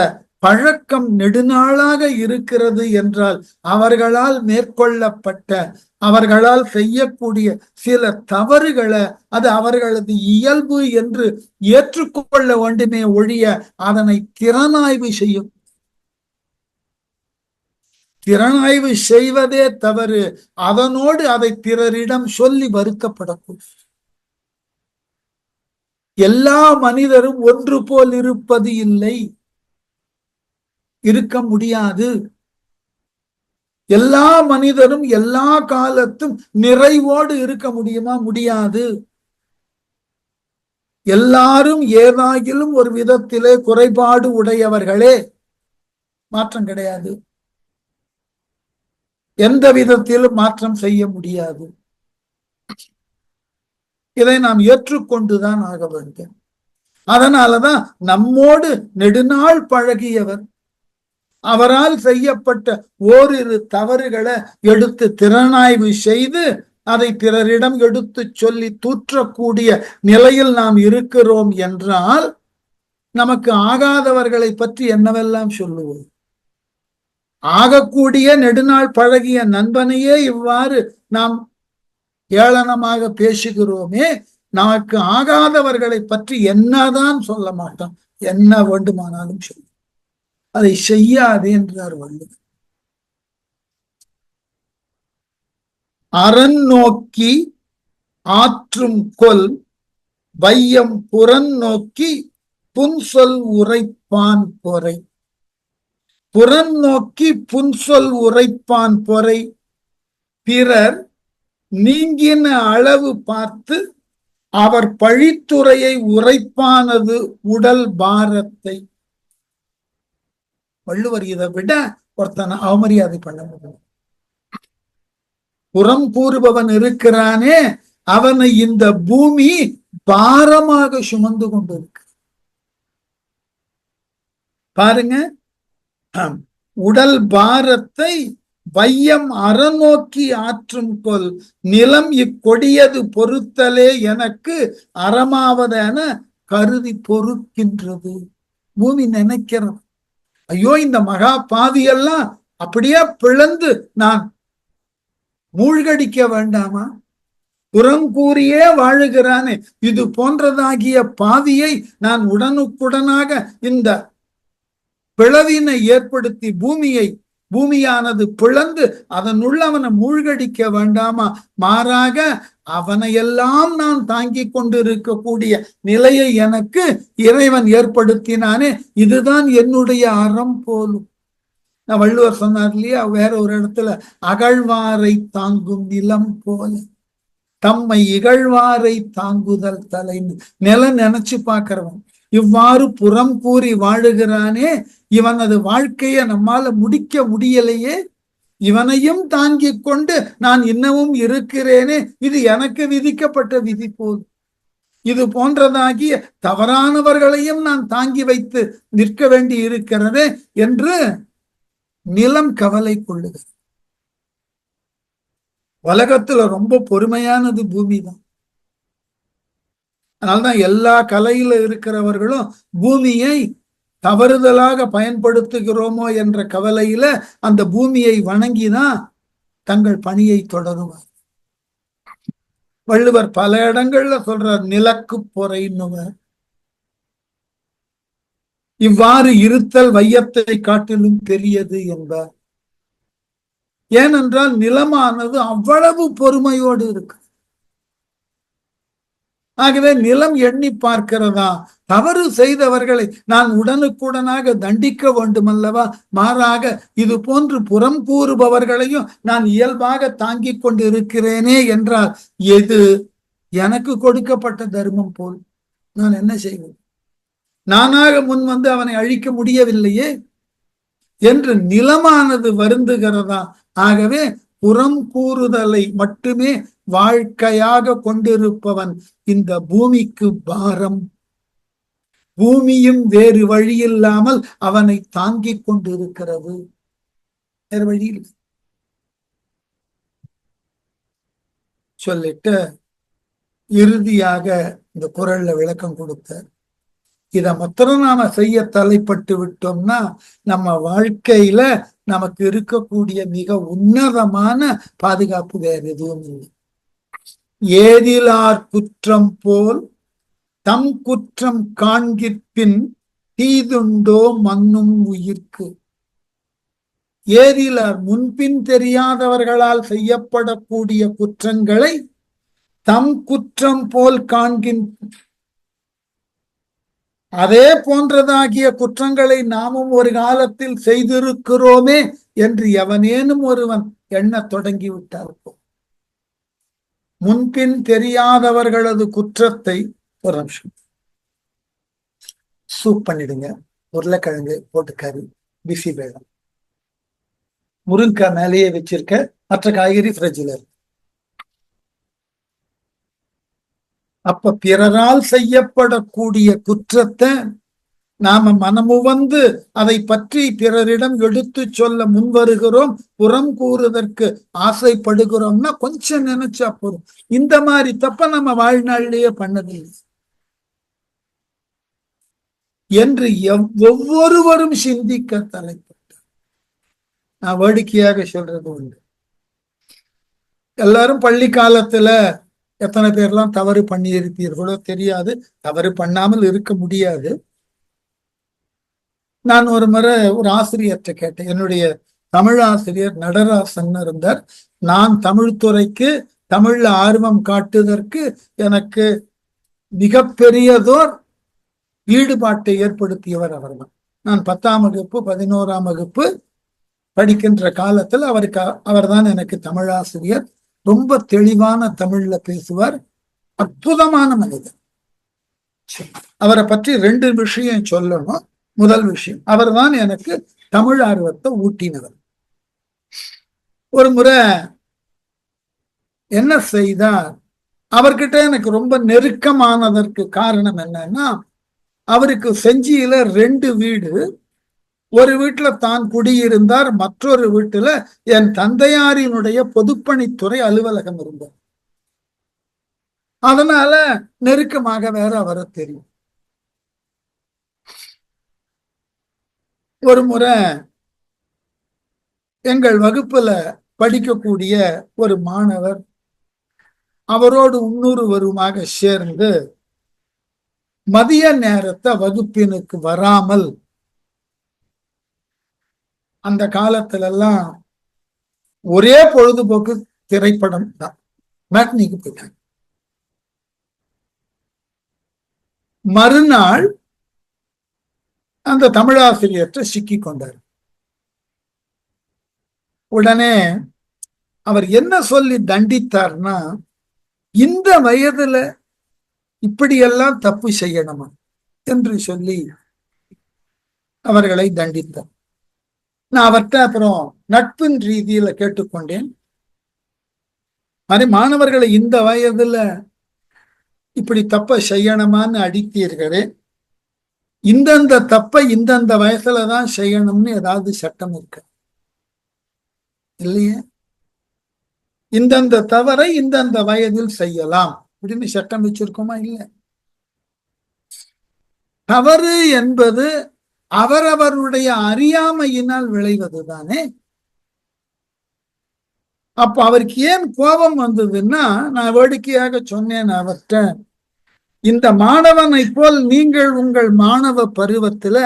பழக்கம் நெடுநாளாக இருக்கிறது என்றால் அவர்களால் மேற்கொள்ளப்பட்ட, அவர்களால் செய்யக்கூடிய சில தவறுகளை அது அவர்களது இயல்பு என்று ஏற்றுக்கொள்ள வேண்டுமே ஒழிய அதனை திறனாய்வு செய்யும். திறனாய்வு செய்வதே தவறு. அதனோடு அதை பிறரிடம் சொல்லி வருத்தப்படக்கூடாது. எல்லா மனிதரும் ஒன்று போல் இருப்பது இல்லை, இருக்க முடியாது. எல்லா மனிதரும் எல்லா காலத்தும் நிறைவோடு இருக்க முடியுமா? முடியாது. எல்லாரும் ஏதாகிலும் ஒரு விதத்திலே குறைபாடு உடையவர்களே, மாற்றம் கிடையாது. எந்த விதத்திலும் மாற்றம் செய்ய முடியாது. இதை நாம் ஏற்றுக்கொண்டுதான் ஆக வேண்டும். அதனாலதான் நம்மோடு நெடுநாள் பழகியவர், அவரால் செய்யப்பட்ட ஓரிரு தவறுகளை எடுத்து திறனாய்வு செய்து அதை பிறரிடம் எடுத்து சொல்லி தூற்றக்கூடிய நிலையில் நாம் இருக்கிறோம் என்றால் நமக்கு ஆகாதவர்களை பற்றி என்னவெல்லாம் சொல்லுவோம்? ஆகக்கூடிய நெடுநாள் பழகிய நண்பனையே இவ்வாறு நாம் ஏளனமாக பேசுகிறோமே, நமக்கு ஆகாதவர்களை பற்றி என்னதான் சொல்ல மாட்டோம்? என்ன வேண்டுமானாலும் சொல்லும். அதை செய்யாதே என்றார் வள்ளுவர். அரண் நோக்கி ஆற்றும் கொல் வையம் புறன் நோக்கி புன்சொல் உரைப்பான் பொறை. புறன் நோக்கி புன்சொல் உரைப்பான் பொறை. பிறர் நீங்கின அளவு பார்த்து அவர் பழித்துறையை உரைப்பானது உடல் பாரத்தை. வள்ளுவர் இதை விட ஒருத்தனை அவமரியாதை பண்ண முடியும். புறம் கூறுபவன் இருக்கிறானே, அவனை இந்த பூமி பாரமாக சுமந்து கொண்டிருக்கு. பாருங்க, உடல் பாரத்தை வையம் அறநோக்கி ஆற்றும் கொல் நிலம் இக்கொடியது பொறுத்தலே எனக்கு அறமாவதென கருதி பொறுக்கின்றது. பூமி நினைக்கிறது, ஐயோ இந்த மகா பாவியெல்லாம் அப்படியே பிளந்து நான் மூழ்கடிக்க வேண்டாமா? புறங்கூறியே வாழுகிறானே, இது போன்றதாகிய பாவியை நான் உடனுக்குடனாக இந்த பிளவினை ஏற்படுத்தி பூமியானது பிளந்து அதனுள்ள அவனை மூழ்கடிக்க வேண்டாமா? மாறாக அவனையெல்லாம் நான் தாங்கிக் கொண்டிருக்கக்கூடிய நிலையை எனக்கு இறைவன் ஏற்படுத்தினானே, இதுதான் என்னுடைய அறம் போலும். நான் வள்ளுவர் சொன்னார் இல்லையா, வேற ஒரு இடத்துல, அகழ்வாரை தாங்கும் நிலம் போல தம்மை இகழ்வாரை தாங்குதல் தலைன்னு. நிலம் நினைச்சு பார்க்கிறவன் இவ்வாறு புறம் கூறி வாழுகிறானே, இவனது வாழ்க்கைய நம்மால முடிக்க முடியலையே, இவனையும் தாங்கிக் கொண்டு நான் இன்னமும் இருக்கிறேனே, இது எனக்கு விதிக்கப்பட்ட விதி போதும். இது போன்றதாகிய தவறானவர்களையும் நான் தாங்கி வைத்து நிற்க வேண்டி இருக்கிறது என்று நிலம் கவலை கொள்ளுகிறது. உலகத்துல ரொம்ப பொறுமையானது பூமி தான். அதனால்தான் எல்லா கலையில இருக்கிறவர்களும் பூமியை தவறுதலாக பயன்படுத்துகிறோமோ என்ற கவலையில அந்த பூமியை வணங்கிதான் தங்கள் பணியை தொடருவார். வள்ளுவர் பல இடங்கள்ல சொல்றார், நிலக்கு பொறைன்னுவர். இவ்வாறு இருத்தல் வையத்தை காட்டிலும் பெரியது என்பார். ஏனென்றால் நிலமானது அவ்வளவு பொறுமையோடு இருக்கு. ஆகவே நிலம் எண்ணி பார்க்கிறதா, தவறு செய்தவர்களை நான் உடனுக்குடனாக தண்டிக்க வேண்டும் அல்லவா, மாறாக இது போன்று புறம் கூறுபவர்களையும் நான் இயல்பாக தாங்கிக் கொண்டு இருக்கிறேனே என்றால் எது எனக்கு கொடுக்கப்பட்ட தர்மம் போல் நான் என்ன செய்வேன்? நானாக முன் வந்து அவனை அழிக்க முடியவில்லையே என்று நிலமானது வருந்துகிறதா. ஆகவே புறம் கூறுதலை மட்டுமே வாழ்க்கையாக கொண்டிருப்பவன் இந்த பூமிக்கு பாரம். பூமியும் வேறு வழியில்லாமல் அவனை தாங்கிக் கொண்டிருக்கிறது. வேறு வழியில் சொல்லிட்டு இறுதியாக இந்த குறள்ல விளக்கம் கொடுத்தார். இத மாத்திரம் நாம செய்ய தலைப்பட்டு விட்டோம்னா நம்ம வாழ்க்கையில நமக்கு இருக்கக்கூடிய மிக உன்னதமான பாதுகாப்பு வேற எதுவும் இல்லை. ஏதிலார் குற்றம் போல் தம் குற்றம் காண்கிற்பின் தீதுண்டோ மண்ணும் உயிர்க்கு. ஏதிலார் முன்பின் தெரியாதவர்களால் செய்யப்படக்கூடிய குற்றங்களை தம் குற்றம் போல் காண்கின், அதே போன்றதாகிய குற்றங்களை நாமும் ஒரு காலத்தில் செய்திருக்கிறோமே என்று எவனேனும் ஒருவன் எண்ண தொடங்கி விட்டார். முன்பின் தெரியாதவர்களது குற்றத்தை ஒரு நிமிஷம் சூப் பண்ணிடுங்க. உருளைக்கிழங்கு போட்டு கறி, பிசி வேகம், முருங்கைக்காய் மேலேயே வச்சிருக்க, மற்ற காய்கறி ஃப்ரிட்ஜில் இருக்கு. அப்ப பிறரால் செய்யப்படக்கூடிய குற்றத்தை நாம மனமுவந்து அதை பற்றி பிறரிடம் எடுத்து சொல்ல முன்வருகிறோம், புறம் கூறுவதற்கு ஆசைப்படுகிறோம்னா கொஞ்சம் நினைச்சா போதும், இந்த மாதிரி தப்ப நம்ம வாழ்நாளிலேயே பண்ணதில்லை என்று ஒவ்வொருவரும் சிந்திக்க தலைப்பட்டார். நான் வேடிக்கையாக சொல்றது உண்டு. எல்லாரும் பள்ளி காலத்துல எத்தனை பேர்லாம் தவறு பண்ணி இருப்பீர்களோ தெரியாது, தவறு பண்ணாமல் இருக்க முடியாது. நான் ஒரு முறை ஒரு ஆசிரியர்கிட்ட கேட்டேன். என்னுடைய தமிழ் ஆசிரியர் நடராசன் இருந்தார். நான் தமிழ் துறைக்கு தமிழ்ல ஆர்வம் காட்டுவதற்கு எனக்கு மிகப்பெரியதோர் ஈடுபாட்டை ஏற்படுத்தியவர் அவர்தான். நான் 10ஆம் வகுப்பு 11ஆம் வகுப்பு படிக்கின்ற காலத்தில் அவர்தான் எனக்கு தமிழ் ஆசிரியர். ரொம்ப தெளிவான தமிழ்ல பேசுவார், அற்புதமான மனிதர். அவரை பற்றி 2 விஷயம் சொல்லணும். முதல் விஷயம், அவர்தான் எனக்கு தமிழ் ஆர்வத்தை ஊட்டினவர். ஒரு முறை என்ன செய்தார், அவர்கிட்ட எனக்கு ரொம்ப நெருக்கமானதற்கு காரணம் என்னன்னா, அவருக்கு செஞ்சியில 2 வீடு, ஒரு வீட்டுல தான் குடியிருந்தார், மற்றொரு வீட்டுல என் தந்தையாரினுடைய பொதுப்பணித்துறை அலுவலகம் இருந்தார். அதனால நெருக்கமாக வேற அவரை தெரியும். ஒரு முறை எங்கள் வகுப்புல படிக்கக்கூடிய ஒரு மாணவர் அவரோடு இன்னொருவருமாக சேர்ந்து மதிய நேரத்தை வகுப்பினுக்கு வராமல், அந்த காலத்துல எல்லாம் ஒரே பொழுதுபோக்கு திரைப்படம் தான், மேட்னிக்கு போயிட்டாங்க. மறுநாள் அந்த தமிழாசிரியர்கிட்ட சிக்கி கொண்டார். உடனே அவர் என்ன சொல்லி தண்டித்தார்னா, இந்த வயதுல இப்படியெல்லாம் தப்பு செய்யணுமா என்று சொல்லி அவர்களை தண்டித்தார். நான் அவர்கிட்ட அப்புறம் நட்பின் ரீதியில கேட்டுக்கொண்டேன், மாதிரி மாணவர்களை இந்த வயதுல இப்படி தப்ப செய்யணுமான்னு அடித்தீர்களே, இந்தந்த தப்பை இந்தந்த வயசுலதான் செய்யணும்னு ஏதாவது சட்டம் இருக்கு இல்லையே? இந்தந்த தவறை இந்தந்த வயதில் செய்யலாம் அப்படின்னு சட்டம் வச்சிருக்கோமா? இல்லை. தவறு என்பது அவரவருடைய அறியாமையினால் விளைவது தானே. அப்ப அவருக்கு ஏன் கோபம் வந்ததுன்னா, நான் வேடிக்கையாக சொன்னேன் அவர்கிட்ட, இந்த மாணவனை போல் நீங்கள் உங்கள் மாணவ பருவத்துல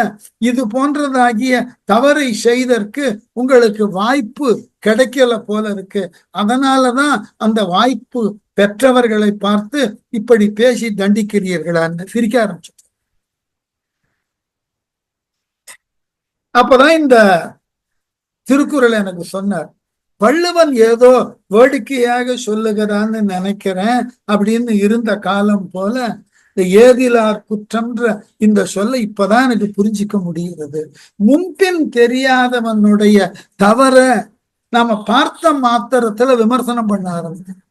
இது போன்றதாகிய தவறை செய்தற்கு உங்களுக்கு வாய்ப்பு கிடைக்கல போல இருக்கு. அதனாலதான் அந்த வாய்ப்பு பெற்றவர்களை பார்த்து இப்படி பேசி தண்டிக்கிறீர்களான்னு சிரிக்க ஆரம்பிச்சு. அப்பதான் இந்த திருக்குறள் எனக்கு சொன்னார், வள்ளுவன் ஏதோ வேடிக்கையாக சொல்லுகிறான்னு நினைக்கிறேன் அப்படின்னு இருந்த காலம் போல இந்த ஏதிலார் குற்றம்ன்ற இந்த சொல்ல இப்பதான் எனக்கு புரிஞ்சிக்க முடிகிறது. முன்பின் தெரியாதவனுடைய தவற நாம பார்த்த மாத்திரத்துல விமர்சனம் பண்ண ஆரம்பிச்சோம்.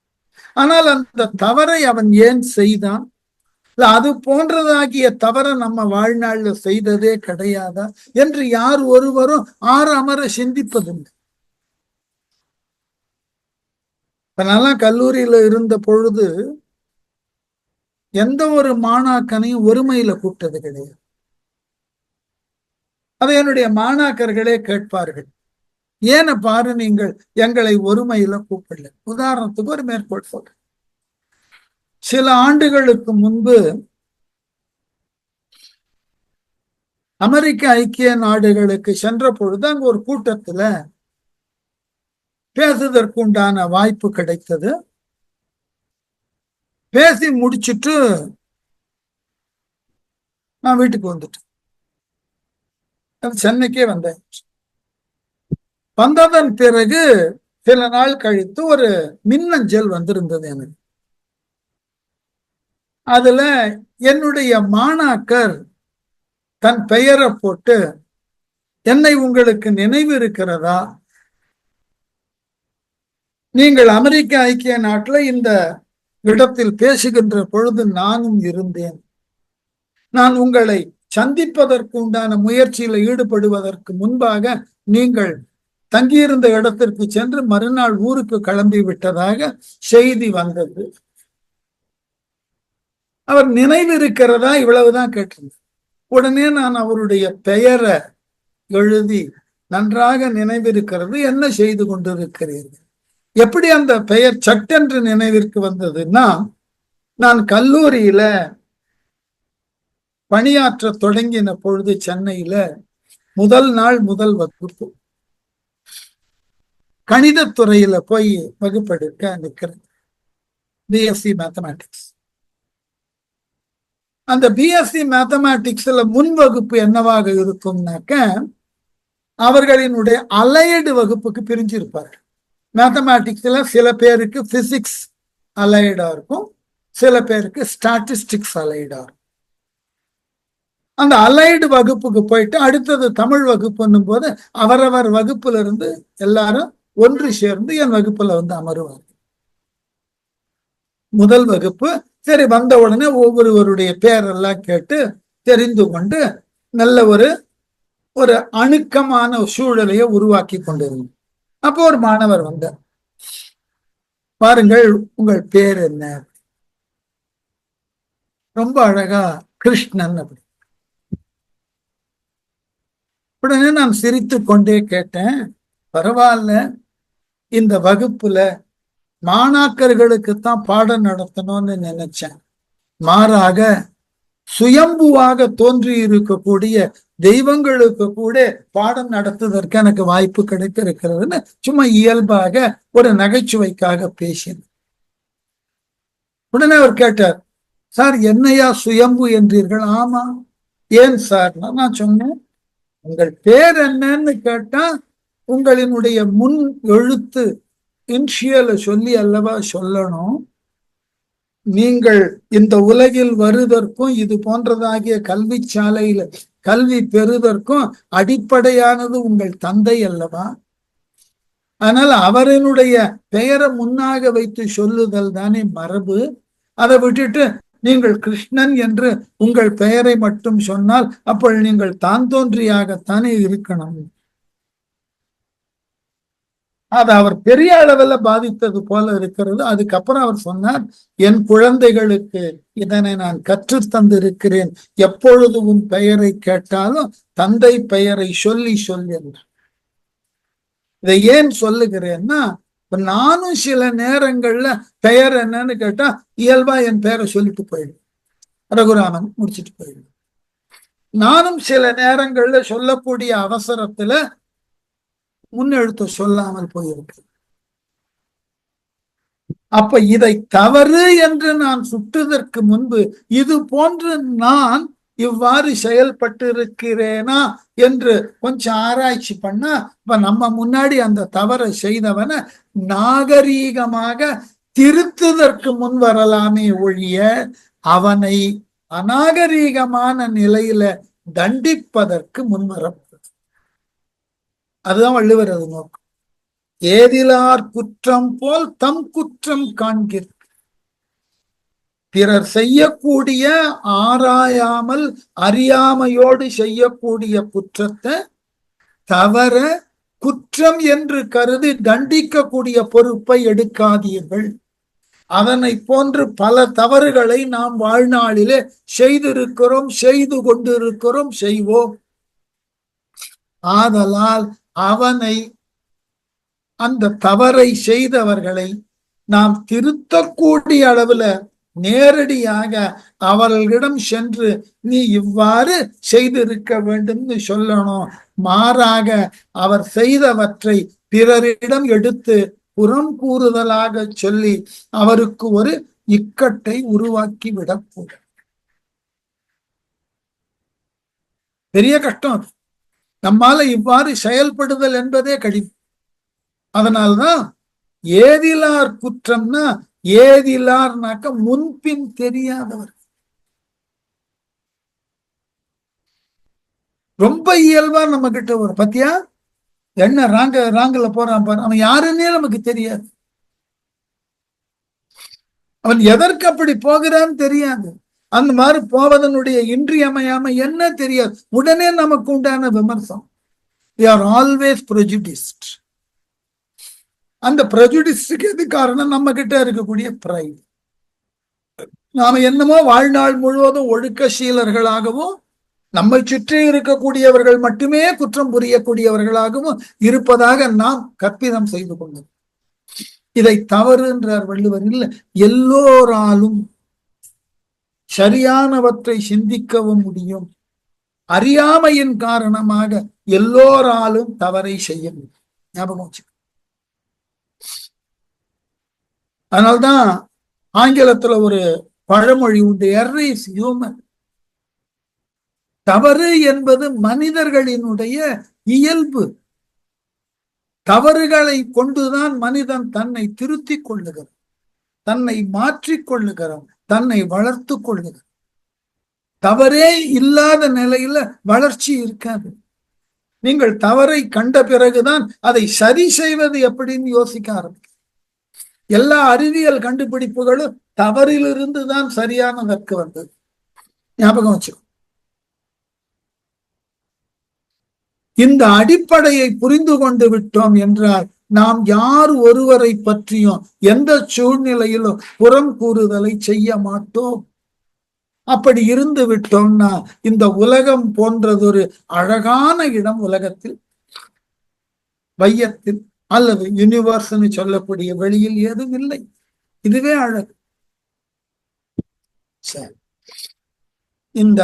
ஆனால் அந்த தவறை அவன் ஏன் செய்தான், அது போன்றதாகிய தவற நம்ம வாழ்நாள்ல செய்ததே கிடையாதா என்று யார் ஒருவரும் ஆறு அமர சிந்திப்பதில்லை. நல்லா கல்லூரியில இருந்த பொழுது எந்த ஒரு மாணாக்கனையும் ஒருமையில கூப்பிட்டது கிடையாது. அதை என்னுடைய மாணாக்கர்களே கேட்பார்கள், ஏன பாரு நீங்கள் எங்களை ஒருமையில கூப்பிடல. உதாரணத்துக்கு ஒரு மேற்கோள் சொல்றேன். சில ஆண்டுகளுக்கு முன்பு அமெரிக்க ஐக்கிய நாடுகளுக்கு சென்ற பொழுது அங்கு ஒரு கூட்டத்துல பேசுவதற்குண்டான வாய்ப்பு கிடைத்தது. பேசி முடிச்சுட்டு நான் வீட்டுக்கு வந்துட்டேன். சென்னைக்கே வந்தேன். வந்ததன் பிறகு சில நாள் கழித்து ஒரு மின்னஞ்சல் வந்திருந்தது எனக்கு. அதுல என்னுடைய மாணாக்கர் தன் பெயரை போட்டு, என்னை உங்களுக்கு நினைவு இருக்கிறதா, நீங்கள் அமெரிக்க ஐக்கிய நாட்டில் இந்த இடத்தில் பேசுகின்ற பொழுது நானும் இருந்தேன், நான் உங்களை சந்திப்பதற்கு உண்டான முயற்சியில ஈடுபடுவதற்கு முன்பாக நீங்கள் தங்கியிருந்த இடத்திற்கு சென்று மறுநாள் ஊருக்கு கிளம்பி விட்டதாக செய்தி வந்தது. அவர் நினைவு இருக்கிறதா, இவ்வளவுதான் கேட்டிருந்தார். உடனே நான் அவருடைய பெயரை எழுதி, நன்றாக நினைவிருக்கிறது, என்ன செய்து கொண்டிருக்கிறீர்கள். எப்படி அந்த பெயர் சட்டென்று நினைவிற்கு வந்ததுன்னா, நான் கல்லூரியில பணியாற்ற தொடங்கின பொழுது சென்னையில முதல் நாள் முதல் வகுப்பு கணிதத்துறையில போய் வகுப்பெடுக்க நிற்கிறது, பிஎஸ்சி மேத்தமேட்டிக்ஸ். அந்த பிஎஸ்சி மேத்தமேட்டிக்ஸ்ல முன் வகுப்பு என்னவாக இருக்கும்னாக்க, அவர்களினுடைய அலையடு வகுப்புக்கு பிரிஞ்சிருப்பார்கள். மேத்தமேட்டிக்ஸ்ல சில பேருக்கு பிசிக்ஸ் அலைடா இருக்கும், சில பேருக்கு ஸ்டாட்டிஸ்டிக்ஸ் அலைடா இருக்கும். அந்த அலைடு வகுப்புக்கு போயிட்டு அடுத்தது தமிழ் வகுப்புன்னும் போது அவரவர் வகுப்புல இருந்து எல்லாரும் ஒன்று சேர்ந்து என் வகுப்புல வந்து அமருவார்கள். முதல் வகுப்பு சரி, வந்த உடனே ஒவ்வொருவருடைய பேரெல்லாம் கேட்டு தெரிந்து கொண்டு நல்ல ஒரு அணுக்கமான சூழலையை உருவாக்கி கொண்டிருந்தோம். அப்போ ஒரு மாணவர் வந்தார், பாருங்கள் உங்கள் பேர் என்ன. ரொம்ப அழகா கிருஷ்ணன் அப்படி. உடனே நான் சிரித்து கொண்டே கேட்டேன், பரவாயில்ல, இந்த வகுப்புல மாணாக்கர்களுக்குத்தான் பாடம் நடத்தணும்னு நினைச்சேன், மாறாக சுயம்புவாக தோன்றி இருக்கக்கூடிய தெய்வங்களுக்கு கூட பாடம் நடத்துவதற்கு எனக்கு வாய்ப்பு கிடைத்திருக்கிறதுன்னு சும்மா இயல்பாக ஒரு நகைச்சுவைக்காக பேசினேன். உடனே அவர் கேட்டார், சார் என்னையா சுயம்பு என்றீர்கள்? ஆமா. ஏன் சார்? நான் சொன்னேன், உங்கள் பேர் என்னன்னு கேட்டா உங்களினுடைய முன் எழுத்து இன்ஷியலை சொல்லி அல்லவா சொல்லணும். நீங்கள் இந்த உலகில் வருவதற்கும் இது போன்றதாகிய கல்வி சாலையில கல்வி பெறுவதற்கும் அடிப்படையானது உங்கள் தந்தை அல்லவா. அதனால அவரினுடைய பெயரை முன்னாக வைத்து சொல்லுதல் தானே மரபு. அதை விட்டுட்டு நீங்கள் கிருஷ்ணன் என்று உங்கள் பெயரை மட்டும் சொன்னால் அப்போ நீங்கள் தான் தோன்றியாகத்தானே இருக்கணும். அது அவர் பெரிய அளவில் பாதித்தது போல இருக்கிறது. அதுக்கப்புறம் அவர் சொன்னார், என் குழந்தைகளுக்கு இதனை நான் கற்றுத்தந்திருக்கிறேன், எப்பொழுது உன் பெயரை கேட்டாலும் தந்தை பெயரை சொல்லி என்றார். இதை ஏன் சொல்லுகிறேன்னா, நானும் சில நேரங்கள்ல பெயர் என்னன்னு கேட்டா இயல்பா என் பெயரை சொல்லிட்டு போயிடும், ரகுராமன் முடிச்சுட்டு போயிடும். நானும் சில நேரங்கள்ல சொல்லக்கூடிய அவசரத்துல முன்னெழுத்து சொல்லாமல் போயிருக்கு. அப்ப இதை தவறு என்று நான் சுட்டுவதற்கு முன்பு இது போன்று நான் இவ்வாறு செயல்பட்டு இருக்கிறேனா என்று கொஞ்சம் ஆராய்ச்சி பண்ணா, இப்ப நம்ம முன்னாடி அந்த தவறை செய்தவனை நாகரீகமாக திருத்துவதற்கு முன் வரலாமே ஒழிய அவனை அநாகரீகமான நிலையில தண்டிப்பதற்கு முன்வரப்படும். அதுதான் வள்ளுவர் அது நோக்கம். ஏதிலார் குற்றம் போல் தம் குற்றம் காண்கிற, பிறர் செய்யக்கூடிய ஆராயாமல் அறியாமையோடு செய்யக்கூடிய குற்றத்தை தவற குற்றம் என்று கருதி தண்டிக்கக்கூடிய பொறுப்பை எடுக்காதீர்கள். அதனை போன்று பல தவறுகளை நாம் வாழ்நாளிலே செய்திருக்கிறோம், செய்து கொண்டிருக்கிறோம், செய்வோம். ஆதலால் அவனை, அந்த தவறை செய்தவர்களை நாம் திருத்தக்கூடிய அளவுல நேரடியாக அவர்களிடம் சென்று நீ இவ்வாறு செய்திருக்க வேண்டும்னு சொல்லணும். மாறாக அவர் செய்தவற்றை பிறரிடம் எடுத்து புறம் கூறுதலாக சொல்லி அவருக்கு ஒரு இக்கட்டை உருவாக்கி விடக்கூடாது. பெரிய கஷ்டம். நம்மால இவ்வாறு செயல்படுதல் என்பதே கடினம். அதனால்தான் ஏதிலார் குற்றம்னா, ஏதிலார்னாக்க முன்பின் தெரியாதவர். ரொம்ப இயல்பா நம்ம கிட்ட ஒரு பத்தியா என்ன ராங்கல போறான் பாரு, அவன் யாருன்னே நமக்கு தெரியாது, அவன் எதற்கு அப்படி போகிறான்னு தெரியாது. அந்த மாதிரி போவதனுடைய இன்றியமையாம என்ன தெரியாது, உடனே நமக்கு உண்டான விமர்சனம். We are always prejudiced. அந்த பிரஜுடிஸ்டுக்கு எது காரணம்? நம்ம கிட்ட இருக்கக்கூடிய பிரைட். நாம என்னமோ வாழ்நாள் முழுவதும் ஒழுக்கசீலர்களாகவும் நம்மை சுற்றி இருக்கக்கூடியவர்கள் மட்டுமே குற்றம் புரியக்கூடியவர்களாகவும் இருப்பதாக நாம் கற்பிதம் செய்து கொண்டோம். இதை தவறு என்றார் வள்ளுவர். இல்லை, எல்லோராலும் சரியானவற்றை சிந்திக்கவும் முடியும். அறியாமையின் காரணமாக எல்லோராலும் தவறை செய்ய முடியும். ஞாபகம் வச்சு. அதனால்தான் ஆங்கிலத்துல ஒரு பழமொழி உண்டு, எர்ரர் இஸ் ஹியூமன். தவறு என்பது மனிதர்களினுடைய இயல்பு. தவறுகளை கொண்டுதான் மனிதன் தன்னை திருத்திக் கொள்ளுகிறான், தன்னை மாற்றிக் கொள்ளுகிறான், தன்னை வளர்த்து கொள்ளுகிறான். தவறே இல்லாத நிலையில வளர்ச்சி இருக்காது. நீங்கள் தவறை கண்ட பிறகுதான் அதை சரி செய்வது எப்படின்னு யோசிக்க ஆரம்பிக்கும். எல்லா அறிவியல் கண்டுபிடிப்புகளும் தவறிலிருந்து தான் சரியானதற்கு வந்தது. ஞாபகம் வச்சுக்கோ. இந்த அடிப்படையை புரிந்து கொண்டு விட்டோம் என்றால் நாம் யார் ஒருவரை பற்றியும் எந்த சூழ்நிலையிலும் புறம் கூறுதலை செய்ய மாட்டோம். அப்படி இருந்து விட்டோம்னா இந்த உலகம் போன்றதொரு அழகான இடம் உலகத்தில், வையத்தில் அல்லது யூனிவர்ஸ்னு சொல்லக்கூடிய வெளியில் ஏதும் இல்லை. இதுவே அழகு. சரி, இந்த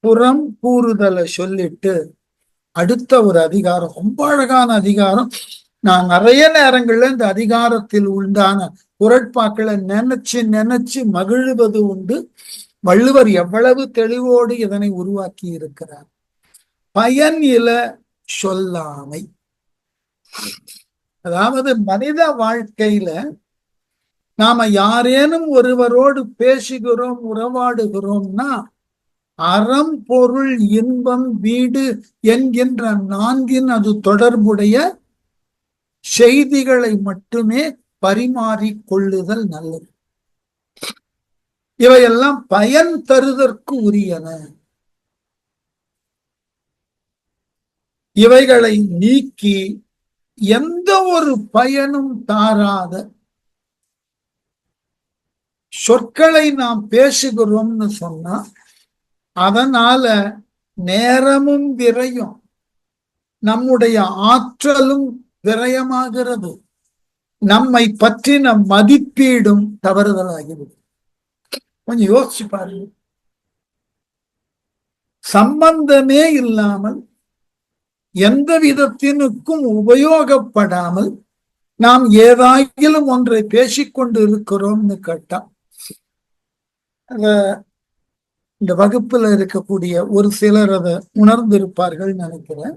புறம் கூறுதலை சொல்லிட்டு அடுத்த ஒரு அதிகாரம், ரொம்ப அழகான அதிகாரம். நான் நிறைய நேரங்கள்ல இந்த அதிகாரத்தில் உண்டான குரட்பாக்களை நினைச்சு மகிழ்வது உண்டு. வள்ளுவர் எவ்வளவு தெளிவோடு இதனை உருவாக்கி இருக்கிறார். பயன் இல சொல்லாமை. அதாவது மனித வாழ்க்கையில நாம யாரேனும் ஒருவரோடு பேசுகிறோம், உறவாடுகிறோம்னா அறம், பொருள், இன்பம், வீடு என்கின்ற நான்கின் அது தொடர்புடைய செய்திகளை மட்டுமே பரிமாறிக் கொள்ளுதல் நல்லது. இவையெல்லாம் பயன் தருதற்கு உரியன. இவைகளை நீக்கி எந்த ஒரு பயனும் தாராத சொற்களை நாம் பேசுகிறோம்னு சொன்னா அதனால நேரமும் விரயம், நம்முடைய ஆற்றலும் விரயமாகிறது, நம்மை பற்றின மதிப்பீடும் தவறுதலாகிறது. கொஞ்சம் யோசிச்சு பாருங்க. சம்பந்தமே இல்லாமல் எந்த விதத்தினுக்கும் உபயோகப்படாமல் நாம் ஏதாயிலும் ஒன்றை பேசிக்கொண்டு இருக்கிறோம்னு கேட்டா இந்த வகுப்புல இருக்கக்கூடிய ஒரு சிலர் அதை உணர்ந்திருப்பார்கள் நினைக்கிறேன்.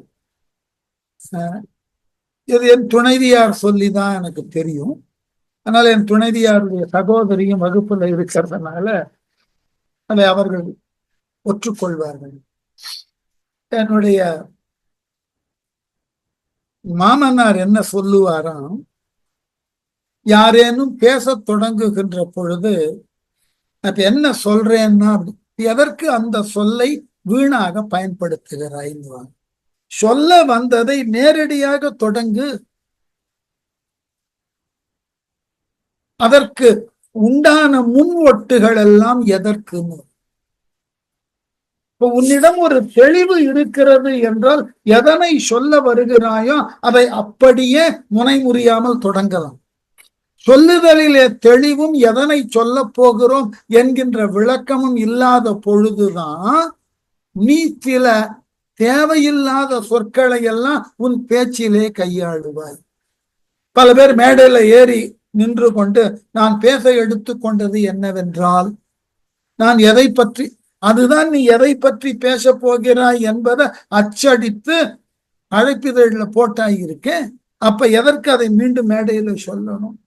இது என் துணைவியார் சொல்லிதான் எனக்கு தெரியும். அதனால என் துணைவியாருடைய சகோதரியும் வகுப்புல இருக்கிறதுனால அதை அவர்கள் ஒற்றுக்கொள்வார்கள். என்னுடைய மாமனார் என்ன சொல்லுவாராம், யாரேனும் பேச தொடங்குகின்ற பொழுது அப்ப என்ன சொல்றேன்னா, எதற்கு அந்த சொல்லை வீணாக பயன்படுத்துகிறாய்? சொல்ல வந்ததை நேரடியாக தொடங்கு, அதற்கு உண்டான முன் ஒட்டுகள் எல்லாம் எதற்குன்னு. இப்ப உன்னிடம் ஒரு தெளிவு இருக்கிறது என்றால் எதனை சொல்ல வருகிறாயோ அதை அப்படியே முனைமுறியாமல் தொடங்கலாம். சொல்லுதலிலே தெளிவும் எதனை சொல்ல போகிறோம் என்கின்ற விளக்கமும் இல்லாத பொழுதுதான் நீ சில தேவையில்லாத சொற்களை எல்லாம் உன் பேச்சிலே கையாளுவாய். பல பேர் மேடையில ஏறி நின்று கொண்டு நான் பேச எடுத்துக்கொண்டது என்னவென்றால், நான் எதை பற்றி, அதுதான் நீ எதை பற்றி பேச போகிறாய் என்பதை அச்சடித்து அழைப்பிதழில் போட்டாயிருக்கேன். அப்ப எதற்கு அதை மீண்டும் மேடையில சொல்லணும்?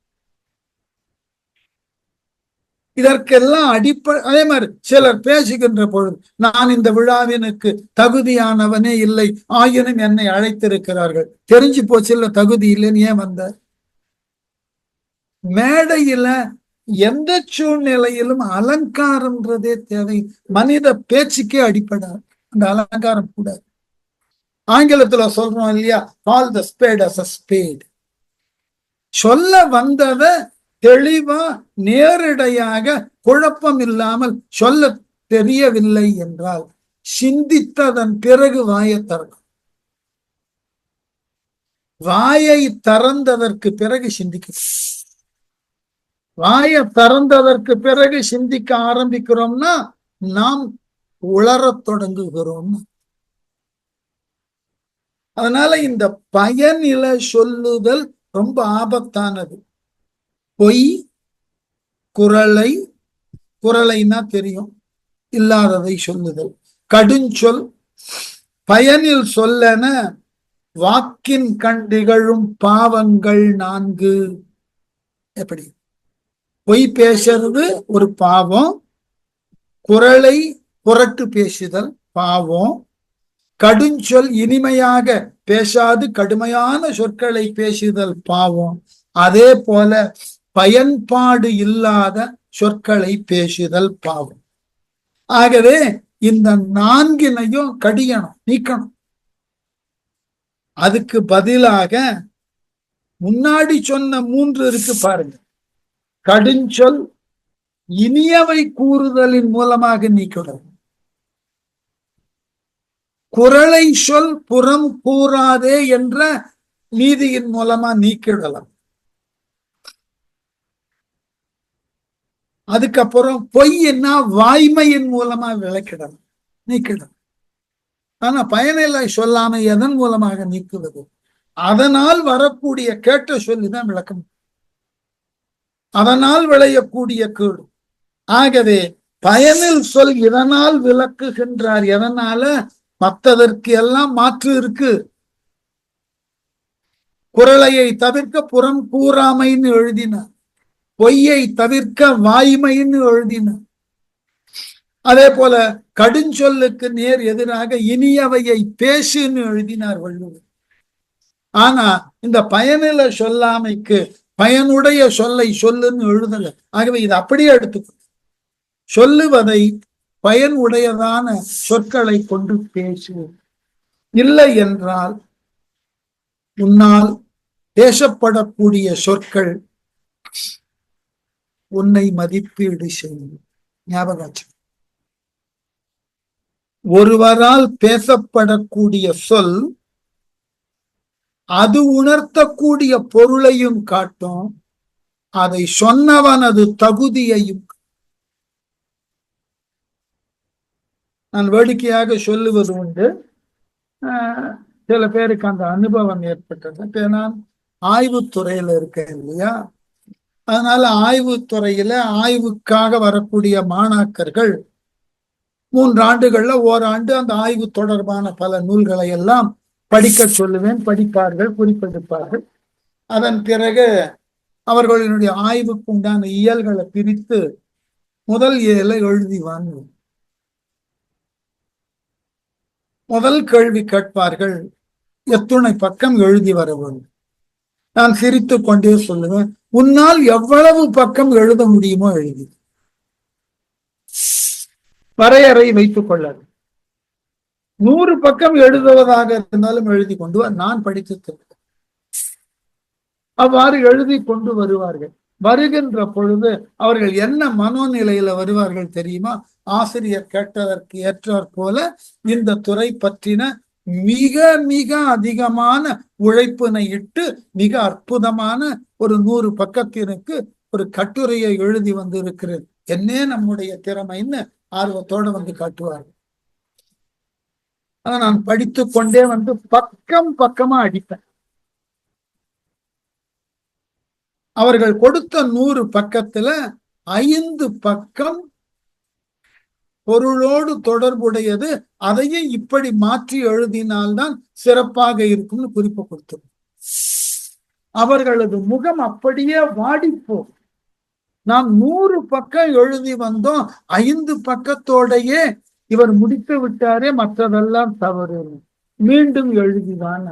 இதற்கெல்லாம் அதே மாதிரி சிலர் பேசுகின்ற பொழுது நான் இந்த விழாவினுக்கு தகுதியானவனே இல்லை, ஆயினும் என்னை அழைத்திருக்கிறார்கள், தெரிஞ்சு போச்சு இல்ல தகுதி இல்லைன்னு ஏன் வந்த? மேடையில எந்த சூழ்நிலையிலும் அலங்காரம்ன்றதே தேவை. மனித பேச்சுக்கே அடிப்படாது அந்த அலங்காரம் கூட. ஆங்கிலத்துல சொல்றோம் இல்லையா, கால் த ஸ்பேட் அஸ் அ ஸ்பேட். சொல்ல வந்தத தெளிவா நேரிடையாக குழப்பம் இல்லாமல் சொல்ல தெரியவில்லை என்றால் சிந்தித்ததன் பிறகு வாயை திறக்கும். வாயை திறந்ததற்கு பிறகு சிந்திக்க, வாயை திறந்ததற்கு பிறகு சிந்திக்க ஆரம்பிக்கிறோம்னா நாம் உளரத் தொடங்குகிறோம். அதனால இந்த பயனில சொல்லுதல் ரொம்ப ஆபத்தானது. பொய், குரலைன்னா தெரியும், இல்லாததை சொல்லுதல், கடுஞ்சொல், பயனில் சொல்லன வாக்கின் கண் நிகழும் பாவங்கள் 4. எப்படி? பொய் பேசுறது ஒரு பாவம், குரலை புரட்டு பேசுதல் பாவம், கடுஞ்சொல் இனிமையாக பேசாது கடுமையான சொற்களை பேசுதல் பாவம், அதே போல பயன்பாடு இல்லாத சொற்களை பேசுதல் பாவம். ஆகவே இந்த 4னையும் கடியணும், நீக்கணும். அதுக்கு பதிலாக முன்னாடி சொன்ன 3 இருக்கு பாருங்க. கடுஞ்சொல் இனியவை கூறுதலின் மூலமாக நீக்கணும். குரலை சொல் புறம் கூறாதே என்ற நீதியின் மூலமா நீக்கிடலாம். அதுக்கப்புறம் பொய்னா வாய்மையின் மூலமா விளக்கிடலாம், நீக்கிடலாம். ஆனா பயனில்லை சொல்லாம எதன் மூலமாக நீக்குவது? அதனால் வரக்கூடிய கேட்ட சொல்லிதான் விளக்கம், அதனால் விளையக்கூடிய கேடு. ஆகவே பயனில் சொல் இதனால் விளக்குகின்றார். எதனால? மற்றதற்கு எல்லாம் மாற்று இருக்கு. குறளையை தவிர்க்க புறம் கூறாமைன்னு எழுதினார். பொய்யை தவிர்க்க வாய்மைன்னு எழுதினார். அதே போல கடுஞ்சொல்லுக்கு நேர் எதிராக இனியவையை பேசுன்னு எழுதினார் வள்ளுவர். ஆனா இந்த பயனில சொல்லாமைக்கு பயனுடைய சொல்லை சொல்லுன்னு எழுதல. ஆகவே இது அப்படியே எடுத்துக்கணும். சொல்லுவதை பயன் உடையதான சொற்களை கொண்டு பேசு. இல்லை என்றால் உன்னால் பேசப்படக்கூடிய சொற்கள் உன்னை மதிப்பீடு செய்யும். ஞாபகம். ஒருவரால் பேசப்படக்கூடிய சொல் அது உணர்த்தக்கூடிய பொருளையும் காட்டும், அதை சொன்னவனது தகுதியையும். நான் வேடிக்கையாக சொல்லுவது உண்டு, சில பேருக்கு அந்த அனுபவம் ஏற்பட்டது. இப்ப நான் ஆய்வுத்துறையில இருக்கேன் இல்லையா, அதனால ஆய்வுத்துறையில ஆய்வுக்காக வரக்கூடிய மாணாக்கர்கள் 3 ஆண்டுகள்ல ஓராண்டு அந்த ஆய்வு தொடர்பான பல நூல்களை எல்லாம் படிக்க சொல்லுவேன். படிப்பார்கள், குறிப்பெடுப்பார்கள். அதன் பிறகு அவர்களுடைய ஆய்வுக்கு உண்டான இயல்களை பிரித்து முதல் இயலை எழுதி வாங்குவோம். முதல் கேள்வி கேட்பார்கள், எத்துணை பக்கம் எழுதி வர வேண்டும். நான் சிரித்து கொண்டே சொல்லுவேன், உன்னால் எவ்வளவு பக்கம் எழுத முடியுமோ எழுதி. வரையறை வைத்துக் கொள்ளாது. 100 பக்கம் எழுதுவதாக இருந்தாலும் எழுதி கொண்டு நான் படித்து அவ்வாறு எழுதி கொண்டு வருவார்கள். வருகின்ற பொழுது அவர்கள் என்ன மனோநிலையில வருவார்கள் தெரியுமா? ஆசிரியர் கேட்டதற்கு ஏற்றாற் போல இந்த துறை பற்றின மிக மிக அதிகமான உழைப்பினை இட்டு மிக அற்புதமான ஒரு 100 பக்கத்திற்கு ஒரு கட்டுரையை எழுதி வந்து இருக்கிறது, என்னே நம்முடைய திறமைன்னு ஆர்வத்தோட வந்து காட்டுவார்கள். அதை நான் படித்து கொண்டே வந்து பக்கம் பக்கமா அடிப்பேன். அவர்கள் கொடுத்த 100 பக்கத்துல 5 பக்கம் பொருளோடு தொடர்புடையது, அதையும் இப்படி மாற்றி எழுதினால்தான் சிறப்பாக இருக்கும்னு குறிப்பு கொடுத்தோம். அவர்களது முகம் அப்படியே வாடிப்போம். நாம் 100 பக்கம் எழுதி வந்தோம், 5 பக்கத்தோடையே இவர் முடித்து விட்டாரே, மற்றதெல்லாம் தவறு, மீண்டும் எழுதிதான்.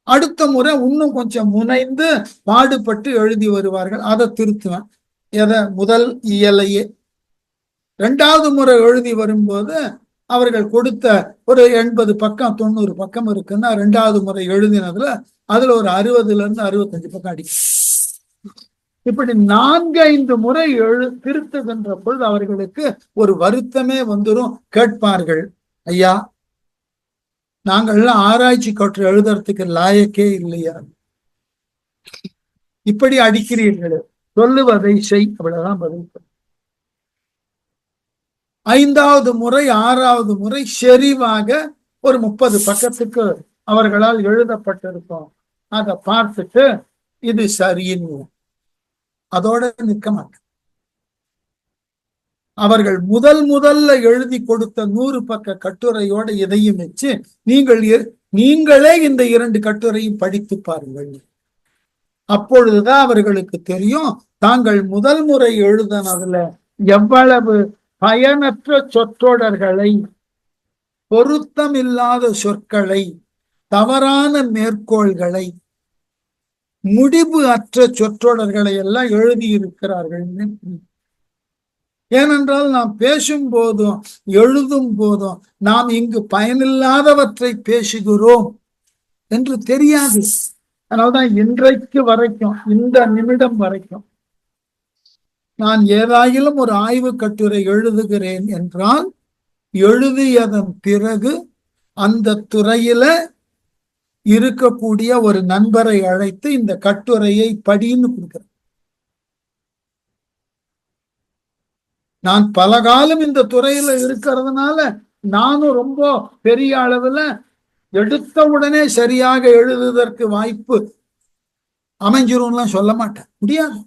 அடுத்த முறை இன்னும் கொஞ்சம் முனைந்து பாடுபட்டு எழுதி வருவார்கள். அதை திருத்துவேன். எதை? முதல் இயலையே. 2வது முறை எழுதி வரும்போது அவர்கள் கொடுத்த ஒரு 80 பக்கம் 90 பக்கம் இருக்குன்னா 2வது முறை எழுதினதுல அதுல ஒரு 60ல இருந்து 65 பக்கம் அடிக்கும். இப்படி 4-5 முறை திருத்துகின்ற பொழுது அவர்களுக்கு ஒரு வருத்தமே வந்துடும். கேட்பார்கள், ஐயா நாங்கள்லாம் ஆராய்ச்சி கட்டுரை எழுதுறதுக்கு லாயக்கே இல்லையா, இப்படி அடிக்கிறீர்கள், சொல்லுவதை செய். அவ்வளவுதான் பதில். 5வது முறை 6வது முறை செறிவாக ஒரு 30 பக்கத்துக்கு அவர்களால் எழுதப்பட்டிருக்கும். அதை பார்த்துட்டு இது சரின்னு அதோட நிற்க மாட்டேன். அவர்கள் முதல்ல எழுதி கொடுத்த 100 பக்க கட்டுரையோட இதையும் வச்சு நீங்களே இந்த 2 கட்டுரையும் படித்து பாருங்கள். அப்பொழுதுதான் அவர்களுக்கு தெரியும் தாங்கள் முதல் முறை எழுதினதுல எவ்வளவு பயனற்ற சொற்றொடர்களை, பொருத்தமில்லாத சொற்களை, தவறான மேற்கோள்களை, முடிவு அற்ற சொற்றொடர்களை எல்லாம் எழுதியிருக்கிறார்கள். ஏனென்றால் நாம் பேசும் போதும் எழுதும் போதும் நாம் இங்கு பயனில்லாதவற்றை பேசுகிறோம் என்று தெரியாது. அதனால்தான் இன்றைக்கு வரைக்கும், இந்த நிமிடம் வரைக்கும் நான் ஏதாயிலும் ஒரு ஆய்வு கட்டுரை எழுதுகிறேன் என்றால் எழுதியதன் பிறகு அந்த துறையில இருக்கக்கூடிய ஒரு நண்பரை அழைத்து இந்த கட்டுரையை படின்னு கொடுக்கிறேன். நான் பல காலம் இந்த துறையில இருக்கிறதுனால நானும் ரொம்ப பெரிய அளவுல எடுத்த உடனே சரியாக எழுதுவதற்கு வாய்ப்பு அமைஞ்சிரும்லாம் சொல்ல மாட்டேன், முடியாது.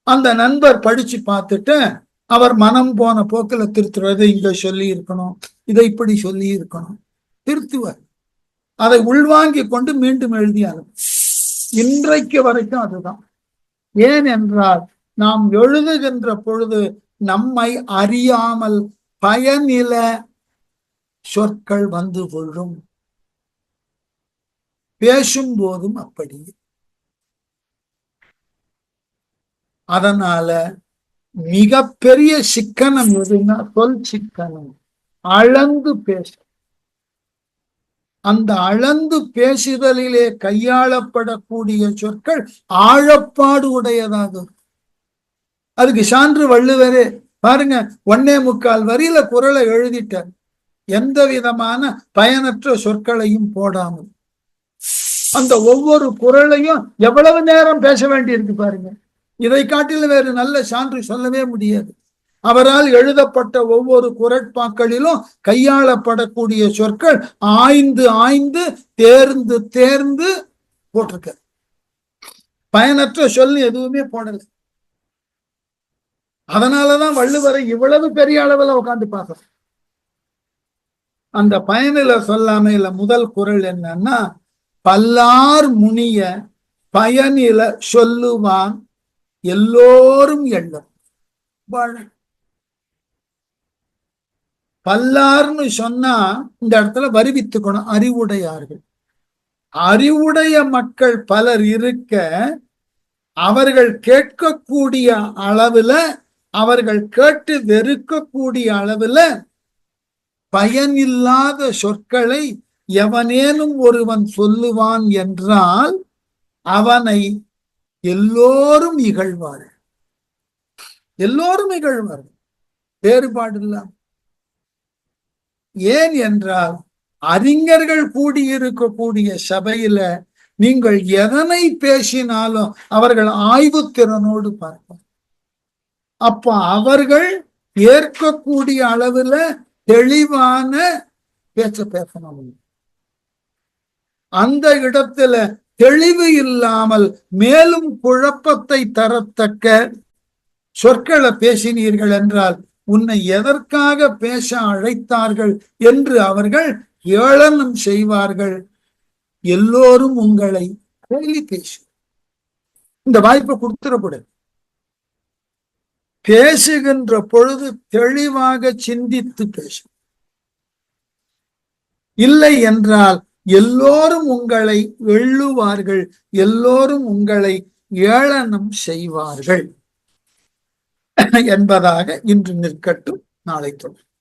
அந்த நண்பர் படிச்சு பார்த்துட்டு அவர் மனம் போன போக்கில் திருத்துறது, இங்க சொல்லி இருக்கணும், இதை இப்படி சொல்லி இருக்கணும், திருத்துவார். அதை உள்வாங்கி கொண்டு மீண்டும் எழுதியாலும் இன்றைக்கு வரைக்கும் அதுதான். ஏன் என்றால் நாம் எழுதுகின்ற பொழுது நம்மை அறியாமல் பயனில சொற்கள் வந்து கொள்ளும். பேசும் போதும் அப்படி. அதனால மிகப்பெரிய சிக்கனம் எதுன்னா சொல் சிக்கனம். அளந்து பேச, அந்த அளந்து பேசுதலிலே கையாளப்படக்கூடிய சொற்கள் ஆழப்பாடு உடையதாக. அதுக்கு சான்று வள்ளுவரே பாருங்க, 1.25 வரியில குறளை எழுதிட்டார், எந்த விதமான பயனற்ற சொற்களையும் போடாமல். அந்த ஒவ்வொரு குறளையும் எவ்வளவு நேரம் பேச வேண்டியிருக்கு பாருங்க. இதை காட்டிலும் வேறு நல்ல சான்று சொல்லவே முடியாது. அவரால் எழுதப்பட்ட ஒவ்வொரு குறட்பாக்களிலும் கையாளப்படக்கூடிய சொற்கள் ஆய்ந்து ஆய்ந்து தேர்ந்து தேர்ந்து போட்டிருக்க. பயனற்ற சொல் எதுவுமே போடல. அதனாலதான் வள்ளுவரை இவ்வளவு பெரிய அளவில் உட்காந்து பார்க்க. அந்த பயனில சொல்லாமையில முதல் குறள் என்னன்னா, பல்லார் முனிய பயனில சொல்லுவான் எல்லோரும் எண்ணம். பல்லார்னு சொன்னா இந்த இடத்துல வருவித்துக்கணும், அறிவுடையார்கள். அறிவுடைய மக்கள் பலர் இருக்க அவர்கள் கேட்கக்கூடிய அளவுல, அவர்கள் கேட்டு வெறுக்கக்கூடிய அளவுல பயனில்லாத சொற்களை எவனேனும் ஒருவன் சொல்லுவான் என்றால் அவனை எல்லோரும் இகழ்வார்கள். எல்லோரும் இகழ்வார்கள், வேறுபாடு இல்லாம. ஏன் என்றால் அறிஞர்கள் கூடியிருக்கக்கூடிய சபையில நீங்கள் எதனை பேசினாலும் அவர்கள் ஆய்வு திறனோடு பார்ப்பார். அப்ப அவர்கள் ஏற்கக்கூடிய அளவுல தெளிவான பேசணும். அந்த இடத்துல தெளிவு இல்லாமல் மேலும் குழப்பத்தை தரத்தக்க சொற்களை பேசினீர்கள் என்றால் உன்னை எதற்காக பேச அழைத்தார்கள் என்று அவர்கள் ஏளனம் செய்வார்கள். எல்லோரும் உங்களை கேலி பேசு. இந்த வாய்ப்பை கொடுத்துடக்கூடாது. பேசுகின்ற பொழுது தெளிவாக சிந்தித்து பேசு. இல்லை என்றால் எல்லோரும் உங்களை எள்ளுவார்கள், எல்லோரும் உங்களை ஏளனம் செய்வார்கள் என்பதாக இன்று நிற்கட்டும். நாளை தொடரும்.